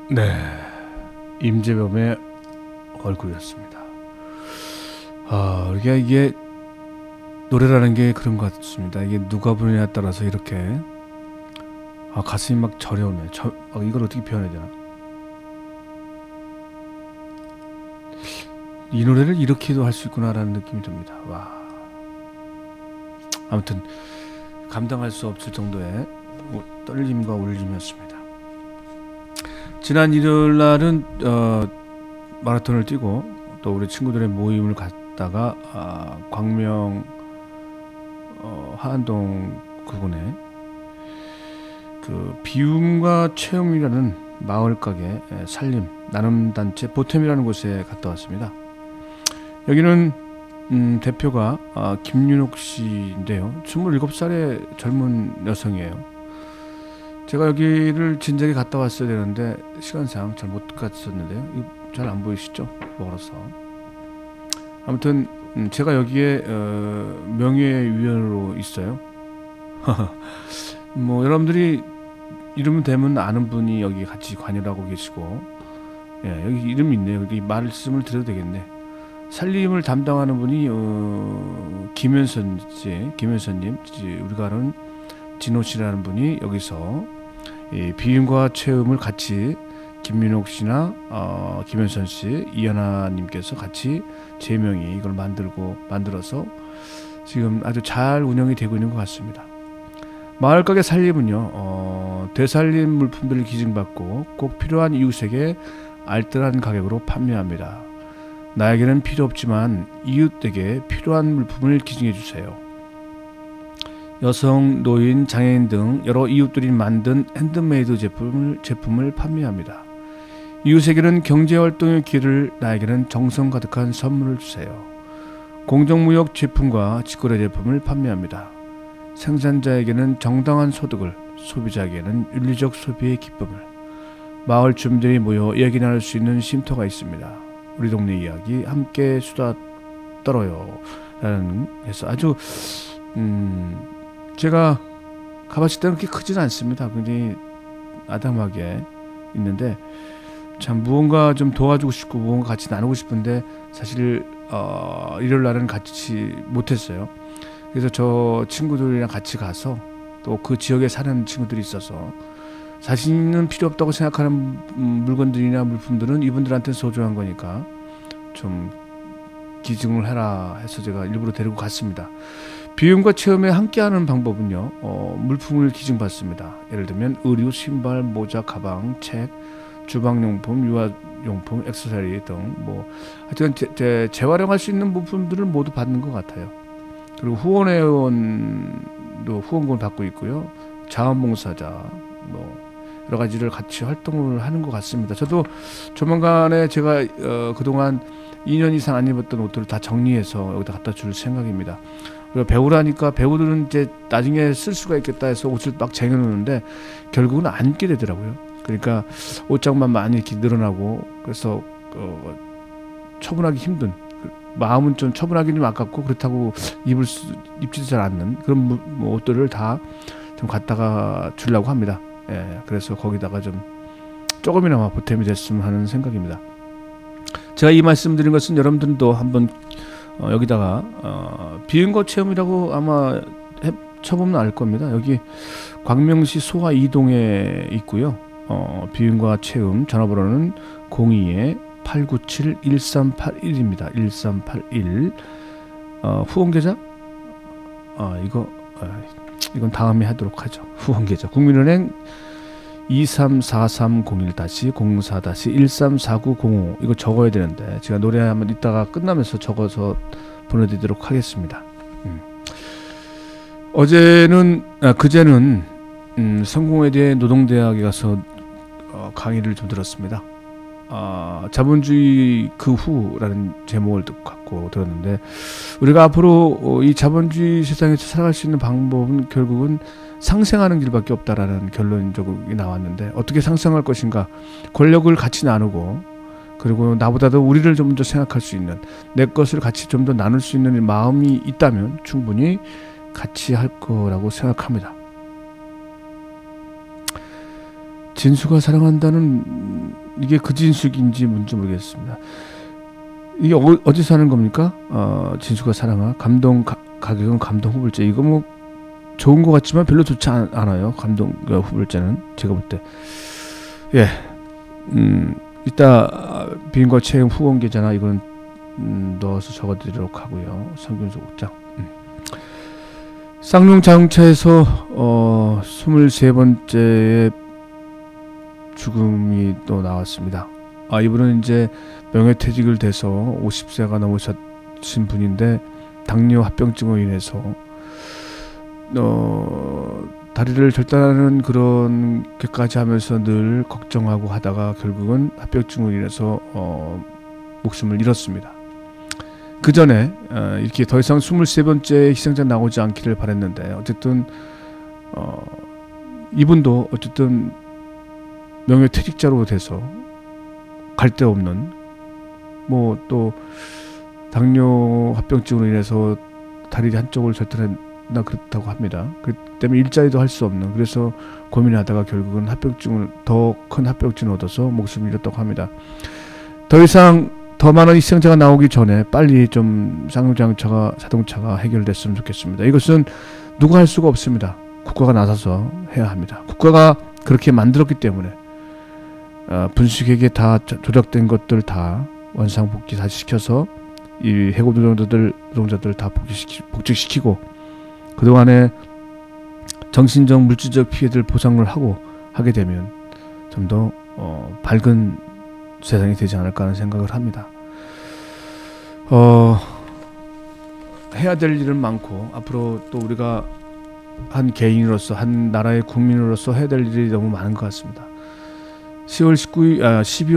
S1: 네, 임재범의 얼굴이었습니다. 이게 노래라는 게 그런 것 같습니다. 이게 누가 부르냐에 따라서 이렇게 가슴이 막 저려오네. 이걸 어떻게 표현해야 되나? 이 노래를 이렇게도 할 수 있구나라는 느낌이 듭니다. 와. 아무튼 감당할 수 없을 정도의 떨림과 울림이었습니다. 지난 일요일 날은 마라톤을 뛰고 또 우리 친구들의 모임을 갔다가 광명 하안동 부근에 그 비움과 체험이라는 마을 가게 살림 나눔 단체 보탬이라는 곳에 갔다 왔습니다. 여기는 대표가 김윤옥 씨인데요. 27살의 젊은 여성이에요. 제가 여기를 진작에 갔다 왔어야 되는데 시간상 잘 못 갔었는데요. 잘 안 보이시죠? 멀어서. 아무튼 제가 여기에 명예위원으로 있어요. 뭐 여러분들이 이름 대면 아는 분이 여기 같이 관여를 하고 계시고, 예, 여기 이름이 있네요. 여기 말씀을 드려도 되겠네. 살림을 담당하는 분이 김현선님, 우리가 아는 진호 씨라는 분이 여기서 이 비움과 체험을 같이 김민옥 씨나 김현선 씨, 이현아님께서 같이 3명이 이걸 만들어서 지금 아주 잘 운영이 되고 있는 것 같습니다. 마을가게 살림은요, 대살림 물품들을 기증받고 꼭 필요한 이웃에게 알뜰한 가격으로 판매합니다. 나에게는 필요 없지만 이웃에게 필요한 물품을 기증해 주세요. 여성, 노인, 장애인 등 여러 이웃들이 만든 핸드메이드 제품을 판매합니다. 이웃에게는 경제활동의 기회를, 나에게는 정성 가득한 선물을 주세요. 공정무역 제품과 직거래 제품을 판매합니다. 생산자에게는 정당한 소득을, 소비자에게는 윤리적 소비의 기쁨을. 마을 주민들이 모여 이야기 나눌 수 있는 쉼터가 있습니다. 우리 동네 이야기 함께 수다 떨어요 라는 해서 아주 제가 가봤을 때는 그렇게 크지는 않습니다. 굉장히 아담하게 있는데 참 무언가 좀 도와주고 싶고 무언가 같이 나누고 싶은데 사실 일요일 날은 같이 못했어요. 그래서 저 친구들이랑 같이 가서 또 그 지역에 사는 친구들이 있어서 자신은 필요 없다고 생각하는 물건들이나 물품들은 이분들한테 소중한 거니까 좀 기증을 해라 해서 제가 일부러 데리고 갔습니다. 비움과 체험에 함께하는 방법은요, 물품을 기증받습니다. 예를 들면 의류, 신발, 모자, 가방, 책, 주방용품, 유아용품, 액세서리 등 뭐 하여튼 재활용할 수 있는 물품들을 모두 받는 것 같아요. 그리고 후원회원도 후원금을 받고 있고요. 자원봉사자 뭐 여러 가지를 같이 활동을 하는 것 같습니다. 저도 조만간에 제가 그동안 2년 이상 안 입었던 옷들을 다 정리해서 여기다 갖다 줄 생각입니다. 그리고 배우라니까 배우들은 이제 나중에 쓸 수가 있겠다 해서 옷을 막 쟁여놓는데 결국은 안 입게 되더라고요. 그러니까 옷장만 많이 이렇게 늘어나고 그래서 처분하기 힘든, 마음은 좀 처분하기 좀 아깝고 그렇다고 입지도 잘 않는 그런 옷들을 다 좀 갖다가 주려고 합니다. 예, 그래서 거기다가 좀 조금이나마 보탬이 됐으면 하는 생각입니다. 제가 이 말씀드린 것은 여러분들도 한번 여기다가 비움과 체험이라고 아마 쳐보면 알 겁니다. 여기 광명시 소화 2동에 있고요. 비움과 체험 전화번호는 02-897-1381입니다. 1381. 후원 계좌? 이건 다음에 하도록 하죠. 후원 계좌. 국민은행 234301-04-134905 이거 적어야 되는데 제가 노래 한번 이따가 끝나면서 적어서 보내드리도록 하겠습니다. 그제는 성공회대 노동대학에 가서 강의를 좀 들었습니다. 자본주의 그 후라는 제목을 갖고 들었는데 우리가 앞으로 이 자본주의 세상에서 살아갈 수 있는 방법은 결국은 상생하는 길밖에 없다라는 결론적으로 나왔는데 어떻게 상생할 것인가, 권력을 같이 나누고 그리고 나보다도 우리를 좀 더 생각할 수 있는, 내 것을 같이 좀 더 나눌 수 있는 마음이 있다면 충분히 같이 할 거라고 생각합니다. 진수가 사랑한다는 이게 그 진숙인지 뭔지 모르겠습니다. 이게 어디서 하는 겁니까? 진수가 사랑하 가격은 감동 후불제. 이거 뭐 좋은 것 같지만 별로 좋지 않아요. 감동 후불제는 제가 볼 때. 예, 이따 비인과 채용 후원 계좌나 이건 넣어서 적어드리도록 하고요. 성균 소극장. 쌍용 자동차에서 23번째의 죽음이 또 나왔습니다. 이분은 이제 명예퇴직을 돼서 50세가 넘으신 분인데 당뇨 합병증으로 인해서 다리를 절단하는 그런 게까지 하면서 늘 걱정하고 하다가 결국은 합병증으로 인해서 목숨을 잃었습니다. 그 전에 이렇게 더 이상 23번째 희생자 나오지 않기를 바랬는데 어쨌든 이분도 어쨌든 명예퇴직자로 돼서 갈 데 없는 뭐 또 당뇨 합병증으로 인해서 다리 한쪽을 절단했나 그렇다고 합니다. 그 때문에 일자리도 할 수 없는, 그래서 고민하다가 결국은 합병증을 더 큰 합병증을 얻어서 목숨을 잃었다고 합니다. 더 이상 더 많은 희생자가 나오기 전에 빨리 좀 쌍용 자동차가 해결됐으면 좋겠습니다. 이것은 누가 할 수가 없습니다. 국가가 나서서 해야 합니다. 국가가 그렇게 만들었기 때문에 분식회계 다 조작된 것들 다 원상복귀 다시 시켜서 이 해고 노동자들 다 복직시키고 그동안에 정신적 물질적 피해들 보상을 하게 되면 좀 더 밝은 세상이 되지 않을까 하는 생각을 합니다. 해야 될 일은 많고 앞으로 또 우리가 한 개인으로서 한 나라의 국민으로서 해야 될 일이 너무 많은 것 같습니다. 12월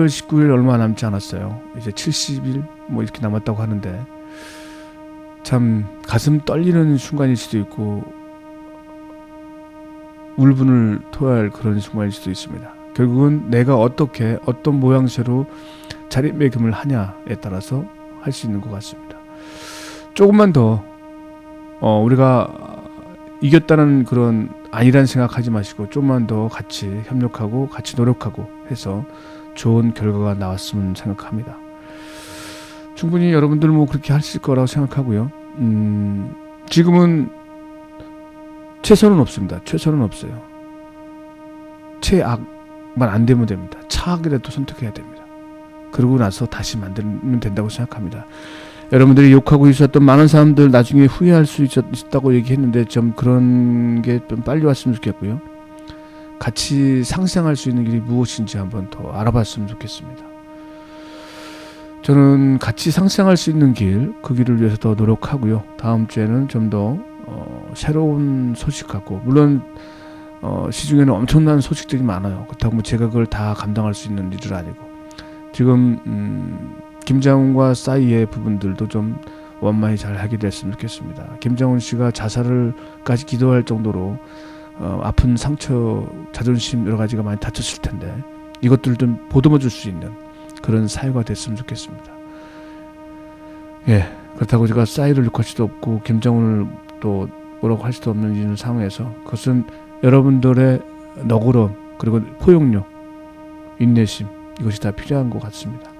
S1: 19일 얼마 남지 않았어요. 이제 70일 뭐 이렇게 남았다고 하는데 참 가슴 떨리는 순간일 수도 있고 울분을 토할 그런 순간일 수도 있습니다. 결국은 내가 어떻게 어떤 모양새로 자리매김을 하냐에 따라서 할 수 있는 것 같습니다. 조금만 더 우리가 이겼다는 그런 아니란 생각하지 마시고 조금만 더 같이 협력하고 같이 노력하고 해서 좋은 결과가 나왔으면 생각합니다. 충분히 여러분들 뭐 그렇게 하실 거라고 생각하고요. 지금은 최선은 없습니다. 최선은 없어요. 최악만 안 되면 됩니다. 차악이라도 선택해야 됩니다. 그러고 나서 다시 만들면 된다고 생각합니다. 여러분들이 욕하고 있었던 많은 사람들 나중에 후회할 수 있다고 얘기했는데 좀 그런 게 좀 빨리 왔으면 좋겠고요. 같이 상생할 수 있는 길이 무엇인지 한번 더 알아봤으면 좋겠습니다. 저는 같이 상생할 수 있는 그 길을 위해서 더 노력하고요. 다음 주에는 좀 더 새로운 소식하고, 물론 시중에는 엄청난 소식들이 많아요. 그렇다고 제가 그걸 다 감당할 수 있는 일은 아니고, 지금 김장훈과 싸이의 부분들도 좀 원만히 잘 하게 됐으면 좋겠습니다. 김장훈 씨가 자살을까지 기도할 정도로 아픈 상처, 자존심 여러 가지가 많이 다쳤을 텐데 이것들을 좀 보듬어 줄 수 있는 그런 사회가 됐으면 좋겠습니다. 예, 그렇다고 제가 싸이를 욕할 수도 없고 김장훈을 또 뭐라고 할 수도 없는 이런 상황에서 그것은 여러분들의 너그러움 그리고 포용력, 인내심 이것이 다 필요한 것 같습니다.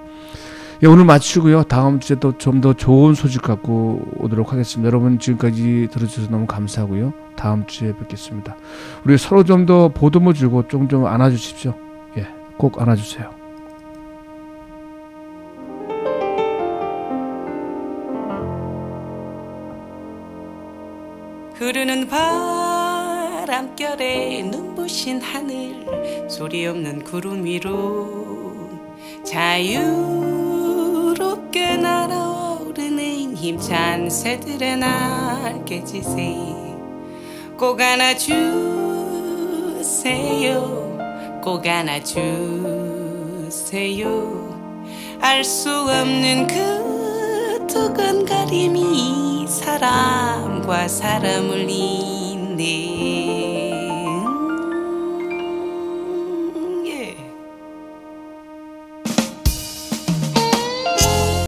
S1: 예, 오늘 마치고요. 다음 주에 또 좀 더 좋은 소식 갖고 오도록 하겠습니다. 여러분 지금까지 들어주셔서 너무 감사하고요. 다음 주에 뵙겠습니다. 우리 서로 좀 더 보듬어 주고 좀 안아주십시오. 예, 꼭 안아주세요.
S7: 흐르는 바람결에 눈부신 하늘 소리 없는 구름 위로 자유롭게 날아오르는 힘찬 새들의 날개짓에 꼭 안아주세요, 꼭 안아주세요. 알 수 없는 그 두근거림이 사람과 사람을 잇네.